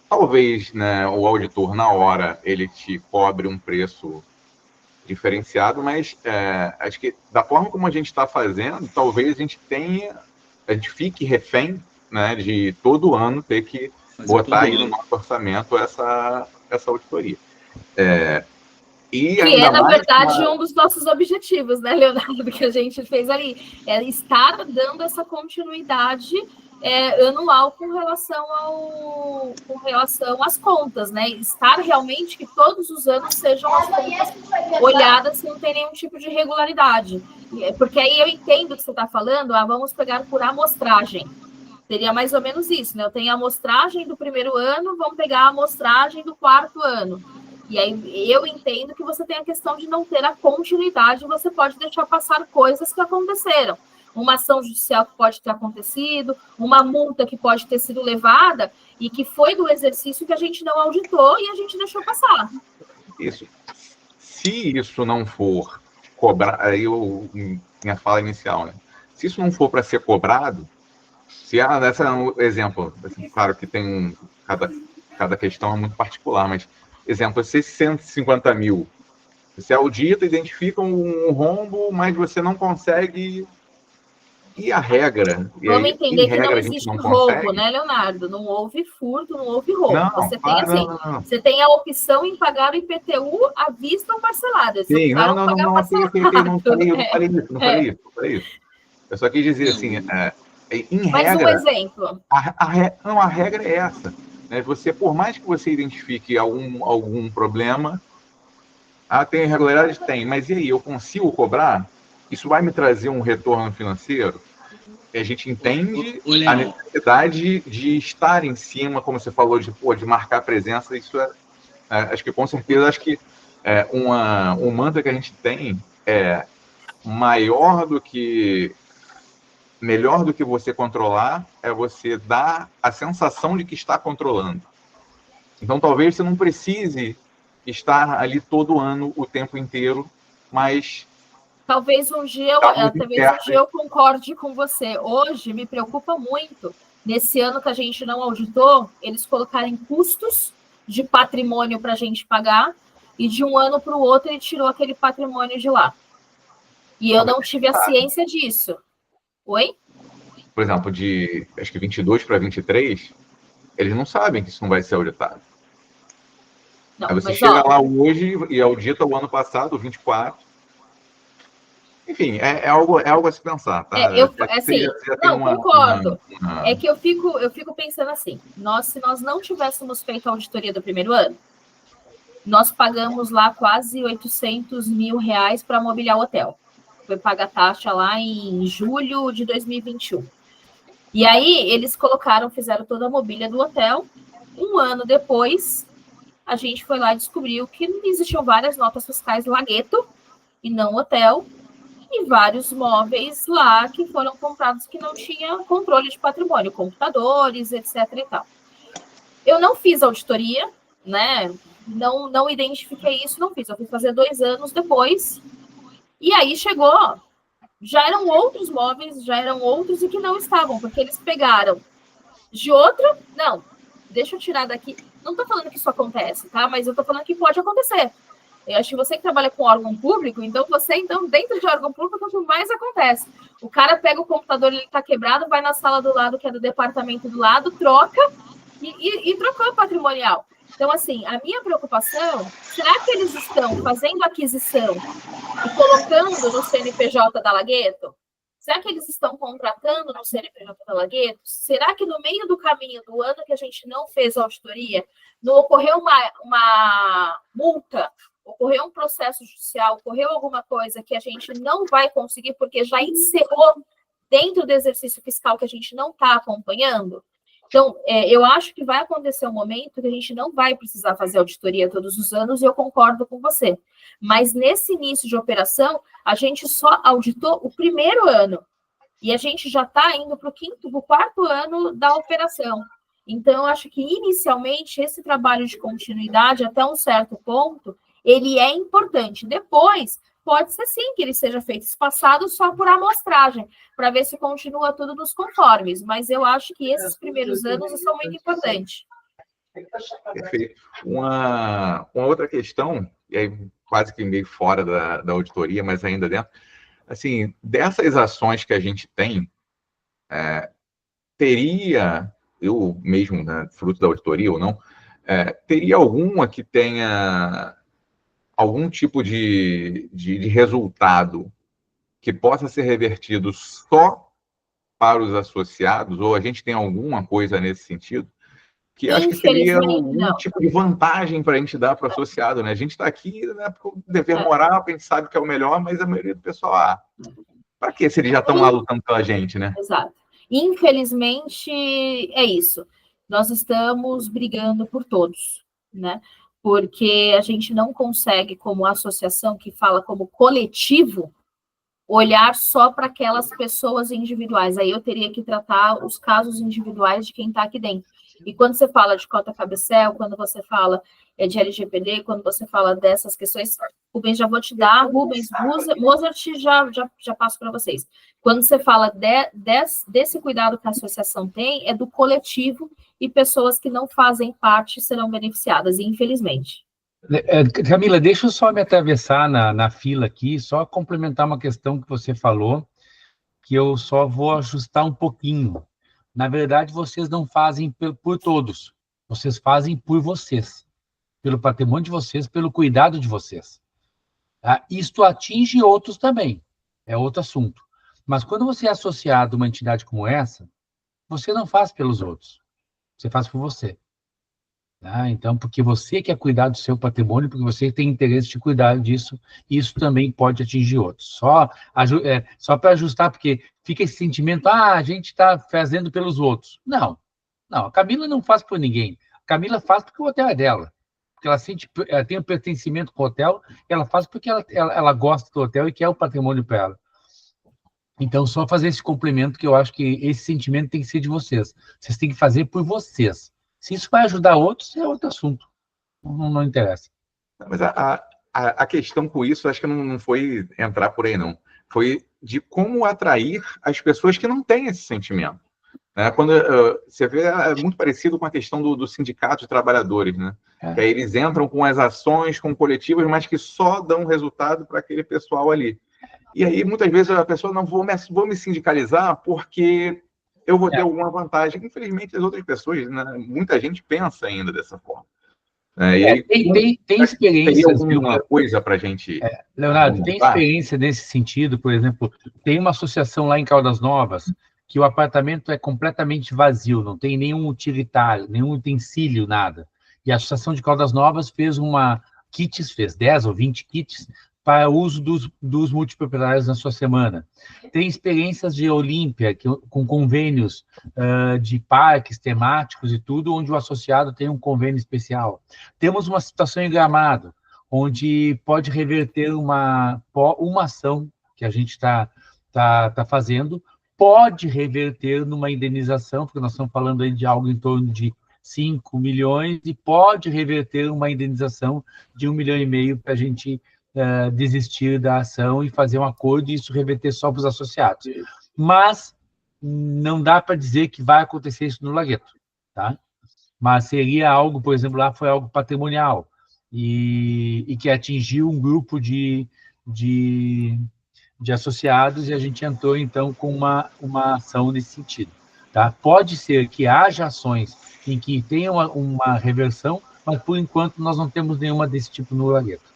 Talvez, né, o auditor, na hora, ele te cobre um preço diferenciado, mas acho que da forma como a gente está fazendo, talvez a gente fique refém, né, de todo ano ter que botar aí no nosso orçamento essa auditoria. Que é, na verdade, um dos nossos objetivos, né, Leonardo, que a gente fez ali, é estar dando essa continuidade anual com relação às contas, né, estar realmente que todos os anos sejam as contas olhadas sem ter nenhum tipo de irregularidade, porque aí eu entendo o que você está falando, vamos pegar por amostragem, seria mais ou menos isso, né, eu tenho a amostragem do primeiro ano, vamos pegar a amostragem do quarto ano. E aí eu entendo que você tem a questão de não ter a continuidade, você pode deixar passar coisas que aconteceram. Uma ação judicial que pode ter acontecido, uma multa que pode ter sido levada e que foi do exercício que a gente não auditou e a gente deixou passar. Isso. Se isso não for cobrado, aí minha fala inicial, né? Se isso não for para ser cobrado, esse é um exemplo, assim, claro que tem cada questão é muito particular, mas exemplo, esses 150 mil, você audita, identifica um rombo, mas você não consegue E a regra... Vamos entender que não existe roubo, consegue... né, Leonardo? Não houve furto, não houve roubo. Não, você tem assim, você tem a opção em pagar o IPTU à vista ou parcelado. Sim, não falei isso. Eu só quis dizer assim, em mais regra... um exemplo. A regra é essa. Né? Você, por mais que você identifique algum problema, tem irregularidade? Tem, mas e aí, eu consigo cobrar? Isso vai me trazer um retorno financeiro? A gente entende a necessidade de estar em cima, como você falou, de marcar presença. Isso acho que com certeza, um mantra que a gente tem é melhor do que você controlar, é você dar a sensação de que está controlando. Então, talvez você não precise estar ali todo ano, o tempo inteiro, mas... Talvez um dia eu concorde com você. Hoje me preocupa muito, nesse ano que a gente não auditou, eles colocarem custos de patrimônio para a gente pagar, e de um ano para o outro ele tirou aquele patrimônio de lá. E eu não tive a ciência disso. Oi? Por exemplo, de acho que 22 para 23, eles não sabem que isso não vai ser auditado. Não, aí você chega lá hoje e audita o ano passado, 24. Enfim, é algo a se pensar, tá? Concordo. É que eu fico pensando assim, se nós não tivéssemos feito a auditoria do primeiro ano, nós pagamos lá quase R$800 mil para mobiliar o hotel. Foi pagar taxa lá em julho de 2021. E aí, eles fizeram toda a mobília do hotel. Um ano depois, a gente foi lá e descobriu que existiam várias notas fiscais Lagueto, e não hotel, e vários móveis lá que foram comprados que não tinham controle de patrimônio, computadores, etc. e tal. Eu não fiz auditoria, né? Não identifiquei isso, não fiz. Eu fui fazer 2 anos depois, e aí chegou... Já eram outros móveis, e que não estavam, porque eles pegaram de outra... Não, deixa eu tirar daqui. Não estou falando que isso acontece, tá? Mas eu estou falando que pode acontecer. Eu acho que você que trabalha com órgão público, então dentro de órgão público, o que mais acontece? O cara pega o computador, ele está quebrado, vai na sala do lado, que é do departamento do lado, troca e trocou o patrimonial. Então, assim, a minha preocupação, será que eles estão fazendo aquisição e colocando no CNPJ da Lagueto? Será que eles estão contratando no CNPJ da Lagueto? Será que no meio do caminho do ano que a gente não fez a auditoria, não ocorreu uma multa, ocorreu um processo judicial, ocorreu alguma coisa que a gente não vai conseguir porque já encerrou dentro do exercício fiscal que a gente não está acompanhando? Então, eu acho que vai acontecer um momento que a gente não vai precisar fazer auditoria todos os anos, e eu concordo com você. Mas nesse início de operação, a gente só auditou o primeiro ano, e a gente já está indo para o 4º ano da operação. Então, eu acho que inicialmente esse trabalho de continuidade, até um certo ponto, ele é importante. Depois, pode ser sim que ele seja feito espaçado só por amostragem, para ver se continua tudo nos conformes, mas eu acho que esses primeiros anos são muito importantes. Perfeito. Uma outra questão, e aí quase que meio fora da auditoria, mas ainda dentro, assim, dessas ações que a gente tem, teria, eu mesmo, né, fruto da auditoria ou não, teria alguma que tenha algum tipo de resultado que possa ser revertido só para os associados, ou a gente tem alguma coisa nesse sentido, que acho que seria um tipo de vantagem para a gente dar para o associado, né? A gente está aqui, né, por dever moral, a gente sabe que é o melhor, mas a maioria do pessoal, para que se eles já estão lá lutando pela gente, né? Exato. Infelizmente, é isso. Nós estamos brigando por todos, né? Porque a gente não consegue, como associação que fala como coletivo, olhar só para aquelas pessoas individuais. Aí eu teria que tratar os casos individuais de quem está aqui dentro. E quando você fala de cota cabecel, quando você fala de LGPD, quando você fala dessas questões, Rubens, já vou te dar, Rubens, Mozart, já passo para vocês. Quando você fala desse cuidado que a associação tem, é do coletivo, e pessoas que não fazem parte serão beneficiadas, infelizmente. Camila, deixa eu só me atravessar na fila aqui, só complementar uma questão que você falou. que eu só vou ajustar um pouquinho. Na verdade, vocês não fazem por todos, vocês fazem por vocês, pelo patrimônio de vocês, pelo cuidado de vocês. Tá? Isto atinge outros também, é outro assunto. Mas quando você é associado a uma entidade como essa, você não faz pelos outros, você faz por você. Tá? Então, porque você quer cuidar do seu patrimônio, porque você tem interesse de cuidar disso, isso também pode atingir outros. Só para ajustar, porque fica esse sentimento, a gente está fazendo pelos outros. Não, a Camila não faz por ninguém. A Camila faz porque o hotel é dela. Porque ela tem um pertencimento com o hotel, ela faz porque ela gosta do hotel e quer o patrimônio para ela. Então, só fazer esse complemento, que eu acho que esse sentimento tem que ser de vocês. Vocês têm que fazer por vocês. Se isso vai ajudar outros, é outro assunto. Não interessa. Mas a questão com isso, acho que não foi entrar por aí, não. Foi de como atrair as pessoas que não têm esse sentimento. Né? Quando você vê, é muito parecido com a questão do sindicato de trabalhadores, né? Que aí eles entram com as ações, com coletivas, mas que só dão resultado para aquele pessoal ali. E aí, muitas vezes, a pessoa não vou me sindicalizar porque eu vou ter alguma vantagem. Infelizmente, as outras pessoas, né, muita gente pensa ainda dessa forma. E aí, tem experiência. Tem alguma coisa para a gente... Leonardo, tem experiência nesse sentido? Por exemplo, tem uma associação lá em Caldas Novas que o apartamento é completamente vazio, não tem nenhum utilitário, nenhum utensílio, nada. E a Associação de Caldas Novas fez 10 ou 20 kits para o uso dos multiproprietários na sua semana. Tem experiências de Olímpia, com convênios de parques temáticos e tudo, onde o associado tem um convênio especial. Temos uma situação em Gramado, onde pode reverter uma ação que a gente está fazendo, pode reverter numa indenização, porque nós estamos falando aí de algo em torno de 5 milhões, e pode reverter uma indenização de 1,5 milhão para a gente desistir da ação e fazer um acordo e isso reverter só para os associados. Mas não dá para dizer que vai acontecer isso no Lagueto, tá? Mas seria algo, por exemplo, lá foi algo patrimonial e que atingiu um grupo de associados, e a gente entrou, então, com uma ação nesse sentido. Tá? Pode ser que haja ações em que tenha uma reversão, mas, por enquanto, nós não temos nenhuma desse tipo no Lagueto.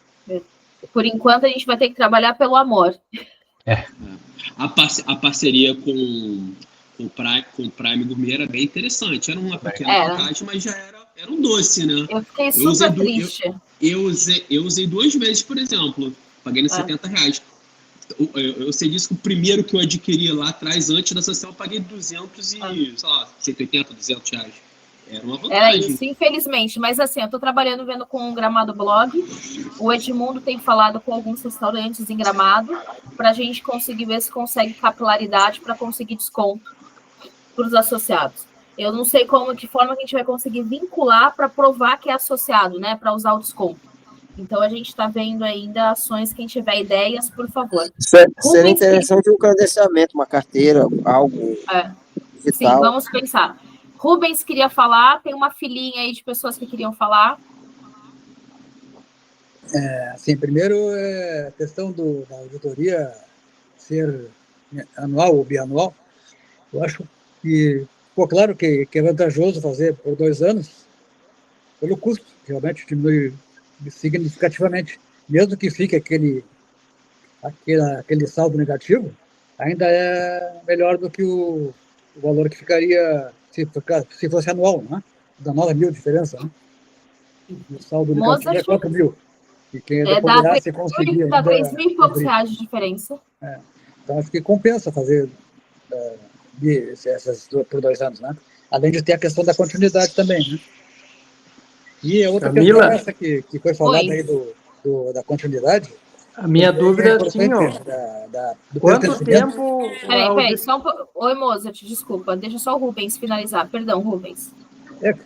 Por enquanto, a gente vai ter que trabalhar pelo amor. A parceria com o Prime Gourmet era bem interessante. Era uma pequena packagem, mas já era um doce, né? Eu fiquei super triste. Eu usei 2 vezes, por exemplo. Paguei nos R$70. Eu sei disso que o primeiro que eu adquiri lá atrás, antes da social, eu paguei 180, 200 reais. Era uma vantagem. Era isso, infelizmente. Mas assim, eu estou trabalhando vendo com o Gramado Blog. O Edmundo tem falado com alguns restaurantes em Gramado para a gente conseguir ver se consegue capilaridade para conseguir desconto para os associados. Eu não sei que forma que a gente vai conseguir vincular para provar que é associado, né? Para usar o desconto. Então, a gente está vendo ainda ações. Quem tiver ideias, por favor. Seria interessante um credenciamento, uma carteira, algo digital. Sim, vamos pensar. Rubens queria falar, tem uma filinha aí de pessoas que queriam falar. Sim, primeiro, a questão da auditoria ser anual ou bianual, eu acho que ficou claro que é vantajoso fazer por 2 anos, pelo custo, que realmente diminui significativamente, mesmo que fique aquele saldo negativo, ainda é melhor do que o valor que ficaria se fosse anual, né? Dá 9 mil de diferença, né? O saldo negativo é 4 mil. E quem poderá se conseguir... Dá 3 mil e poucos reais de diferença. Então, acho que compensa fazer essas por 2 anos, né? Além de ter a questão da continuidade também, né? E a outra questão é essa que foi falada aí da continuidade. A minha dúvida é assim, ó. Quanto tempo... Peraí, só um pouco. Oi, Mozart, desculpa. Deixa só o Rubens finalizar. Perdão, Rubens.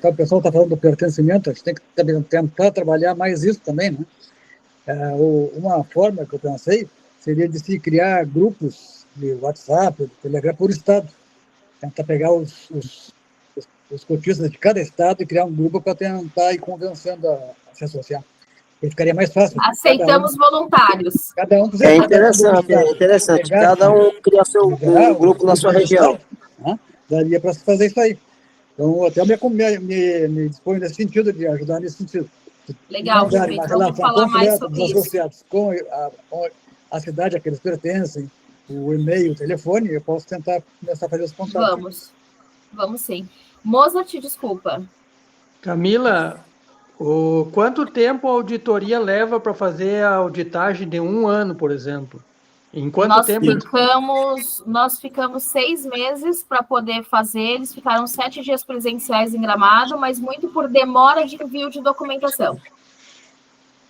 O pessoal está falando do pertencimento, a gente tem que tentar trabalhar mais isso também, né? Uma forma que eu pensei seria de se criar grupos de WhatsApp, de Telegram por estado. Tentar pegar os cotistas de cada estado e criar um grupo para tentar ir convencendo a se associar. E ficaria mais fácil. Aceitamos voluntários. Cada um É interessante. Cada um cria seu grupo na sua região. Daria para fazer isso aí. Então, até me disponho nesse sentido, de ajudar nesse sentido. Legal, prefeito. Vamos falar mais sobre dos isso. associados com a cidade a que eles pertencem, o e-mail, o telefone, eu posso tentar começar a fazer os contatos. Vamos sim. Mozart, desculpa. Camila, quanto tempo a auditoria leva para fazer a auditagem de 1 ano, por exemplo? Em quanto tempo? Nós ficamos 6 meses para poder fazer, eles ficaram 7 dias presenciais em Gramado, mas muito por demora de envio de documentação.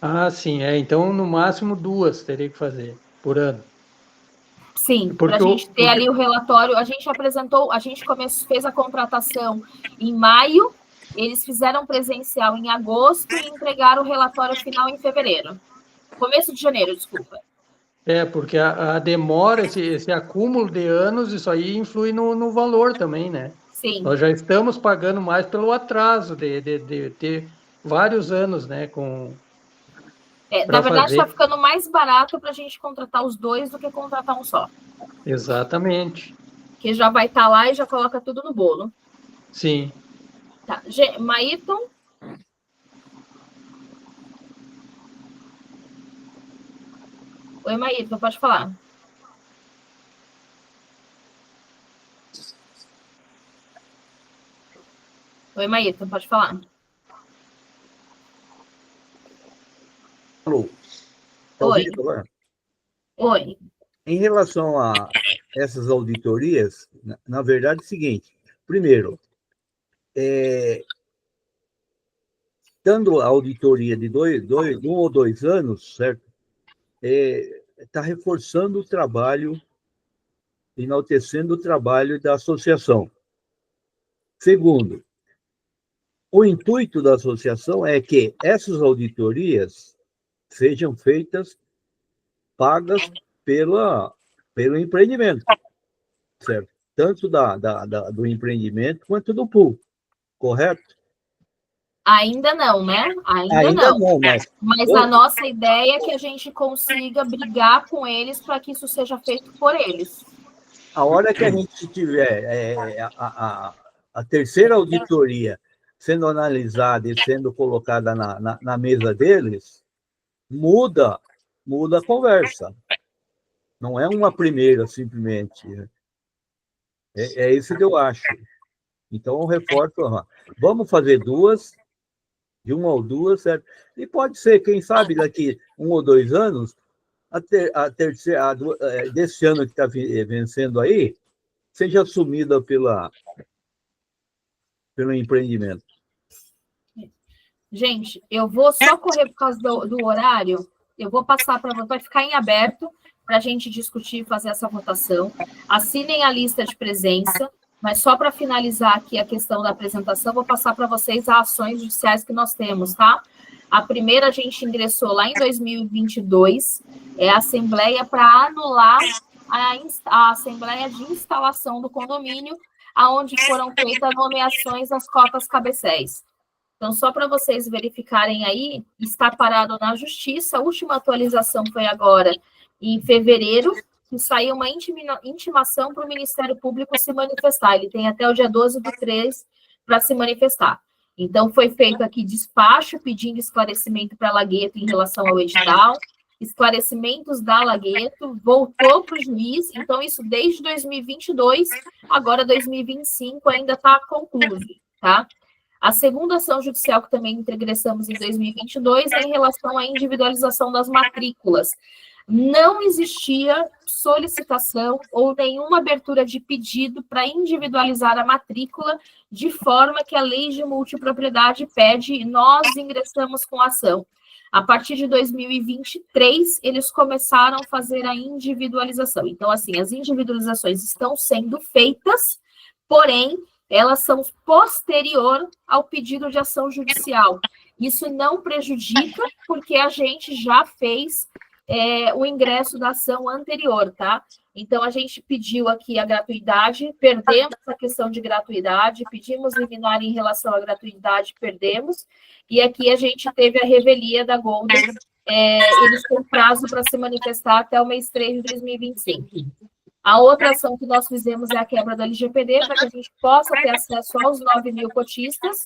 Ah, sim, então no máximo 2 teria que fazer por ano. Sim, para a gente ter ali o relatório, a gente fez a contratação em maio, eles fizeram presencial em agosto e entregaram o relatório final em fevereiro. Começo de janeiro, desculpa. Porque a demora, esse acúmulo de anos, isso aí influi no valor também, né? Sim. Nós já estamos pagando mais pelo atraso de ter vários anos, né? Na verdade, está ficando mais barato para a gente contratar os 2 do que contratar um só. Exatamente. Que já vai estar lá e já coloca tudo no bolo. Sim. Tá. Maíton? Oi, Maíton, pode falar. Oi, Maíton, pode falar. Alô? Oi. Oi. Em relação a essas auditorias, na verdade é o seguinte: primeiro, dando a auditoria de 1 ou 2 anos, certo? Está reforçando o trabalho, enaltecendo o trabalho da associação. Segundo, o intuito da associação é que essas auditorias sejam feitas, pagas pelo empreendimento, certo? Tanto do empreendimento quanto do pool, correto? Ainda não, né? Ainda não, mas a nossa ideia é que a gente consiga brigar com eles para que isso seja feito por eles. A hora que a gente tiver a terceira auditoria sendo analisada e sendo colocada na mesa deles, muda a conversa. Não é uma primeira, simplesmente. É isso que eu acho. Então, eu reforço, vamos fazer 2, de 1 ou 2, certo? E pode ser, quem sabe, daqui 1 ou 2 anos, a terceira, desse ano que está vencendo aí, seja assumida pelo empreendimento. Gente, eu vou só correr por causa do horário, eu vou passar para você, vai ficar em aberto para a gente discutir e fazer essa votação. Assinem a lista de presença, mas só para finalizar aqui a questão da apresentação, vou passar para vocês as ações judiciais que nós temos, tá? A primeira a gente ingressou lá em 2022, é a assembleia para anular a assembleia de instalação do condomínio, aonde foram feitas nomeações das cotas cabecéis. Então, só para vocês verificarem aí, está parado na justiça, a última atualização foi agora em fevereiro, que saiu uma intimação para o Ministério Público se manifestar. Ele tem até o dia 12/3 para se manifestar. Então, foi feito aqui despacho pedindo esclarecimento para a Lagueto em relação ao edital, esclarecimentos da Lagueto, voltou para o juiz, então isso desde 2022, agora 2025 ainda está concluído, tá? A segunda ação judicial que também ingressamos em 2022 é em relação à individualização das matrículas. Não existia solicitação ou nenhuma abertura de pedido para individualizar a matrícula de forma que a lei de multipropriedade pede e nós ingressamos com a ação. A partir de 2023, eles começaram a fazer a individualização. Então, assim, as individualizações estão sendo feitas, porém, elas são posterior ao pedido de ação judicial. Isso não prejudica, porque a gente já fez o ingresso da ação anterior, tá? Então, a gente pediu aqui a gratuidade, perdemos a questão de gratuidade, pedimos liminar em relação à gratuidade, perdemos, e aqui a gente teve a revelia da Golden, eles têm prazo para se manifestar até o mês 3 de 2025. A outra ação que nós fizemos é a quebra da LGPD, para que a gente possa ter acesso aos 9 mil cotistas.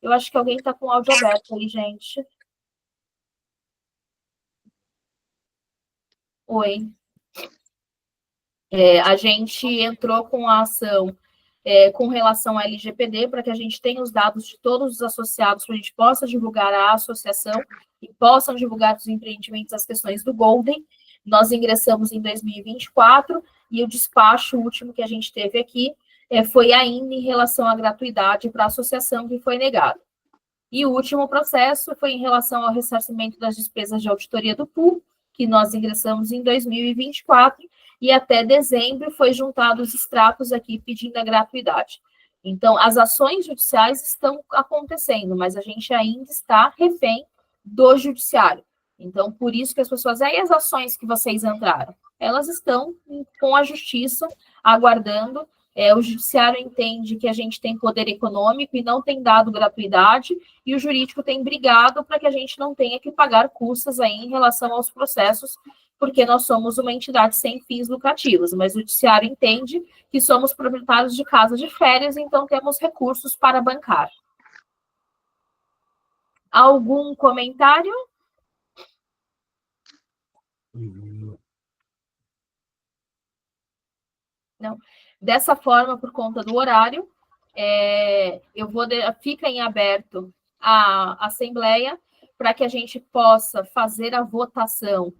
Eu acho que alguém está com o áudio aberto aí, gente. Oi. A gente entrou com a ação com relação à LGPD, para que a gente tenha os dados de todos os associados, para a gente possa divulgar a associação e possam divulgar os empreendimentos, as questões do Golden. Nós ingressamos em 2024, e o despacho último que a gente teve aqui foi ainda em relação à gratuidade para a associação, que foi negado. E o último processo foi em relação ao ressarcimento das despesas de auditoria do pool, que nós ingressamos em 2024, e até dezembro foi juntado os extratos aqui pedindo a gratuidade. Então, as ações judiciais estão acontecendo, mas a gente ainda está refém do judiciário. Então, por isso que as pessoas... Aí as ações que vocês entraram, elas estão com a justiça, aguardando. O judiciário entende que a gente tem poder econômico e não tem dado gratuidade, e o jurídico tem brigado para que a gente não tenha que pagar custas aí em relação aos processos, porque nós somos uma entidade sem fins lucrativos, mas o judiciário entende que somos proprietários de casa de férias, então temos recursos para bancar. Algum comentário? Não. Dessa forma, por conta do horário, fica em aberto a Assembleia para que a gente possa fazer a votação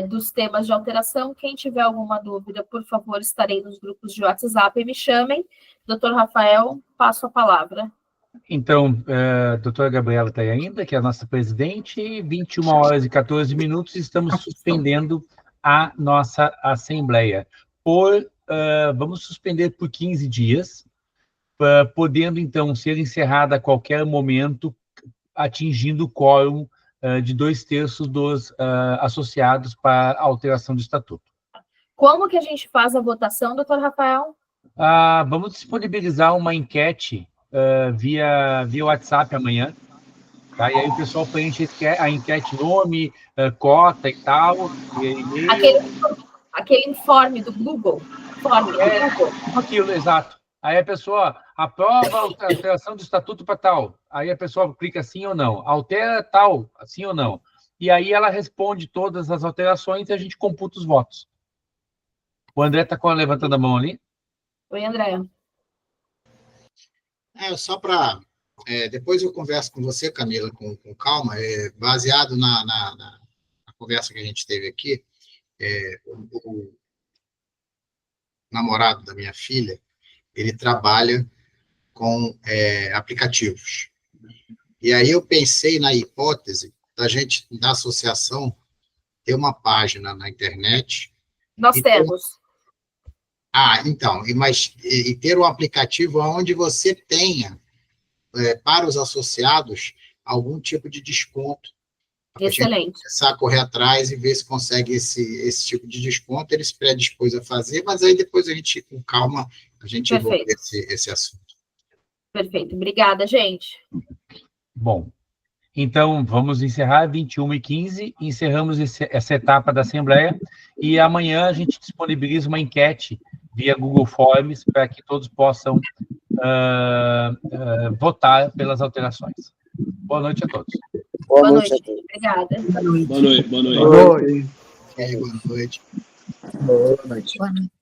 dos temas de alteração. Quem tiver alguma dúvida, por favor, estarei nos grupos de WhatsApp e me chamem. Doutor Rafael, passo a palavra. Então, a doutora Gabriela está aí ainda, que é a nossa presidente, 21 horas e 14 minutos, estamos suspendendo a nossa Assembleia. Vamos suspender por 15 dias, podendo, então, ser encerrada a qualquer momento, atingindo o quórum de 2/3 dos associados para a alteração do estatuto. Como que a gente faz a votação, doutor Rafael? Vamos disponibilizar uma enquete via WhatsApp amanhã, tá? E aí o pessoal preenche a enquete, nome, cota e tal, e aquele informe do Google. Aquilo, exato. Aí a pessoa aprova a alteração do estatuto para tal. Aí a pessoa clica sim ou não. Altera tal, sim ou não. E aí ela responde todas as alterações e a gente computa os votos. O André está levantando a mão ali. Oi, André. Só para... depois eu converso com você, Camila, com calma, baseado na conversa que a gente teve aqui. O namorado da minha filha, ele trabalha com aplicativos. E aí eu pensei na hipótese da gente, da associação, ter uma página na internet. Nós temos. Então, e ter um aplicativo onde você tenha, para os associados, algum tipo de desconto. Excelente. Começar a correr atrás e ver se consegue esse tipo de desconto, eles predispôs a fazer, mas aí depois a gente, com calma, a gente evolui esse assunto. Perfeito. Obrigada, gente. Bom, então vamos encerrar 21h15, encerramos essa etapa da Assembleia, e amanhã a gente disponibiliza uma enquete via Google Forms para que todos possam votar pelas alterações. Boa noite a todos. Boa noite. Obrigada. Boa noite. Boa noite. Boa noite. Boa noite.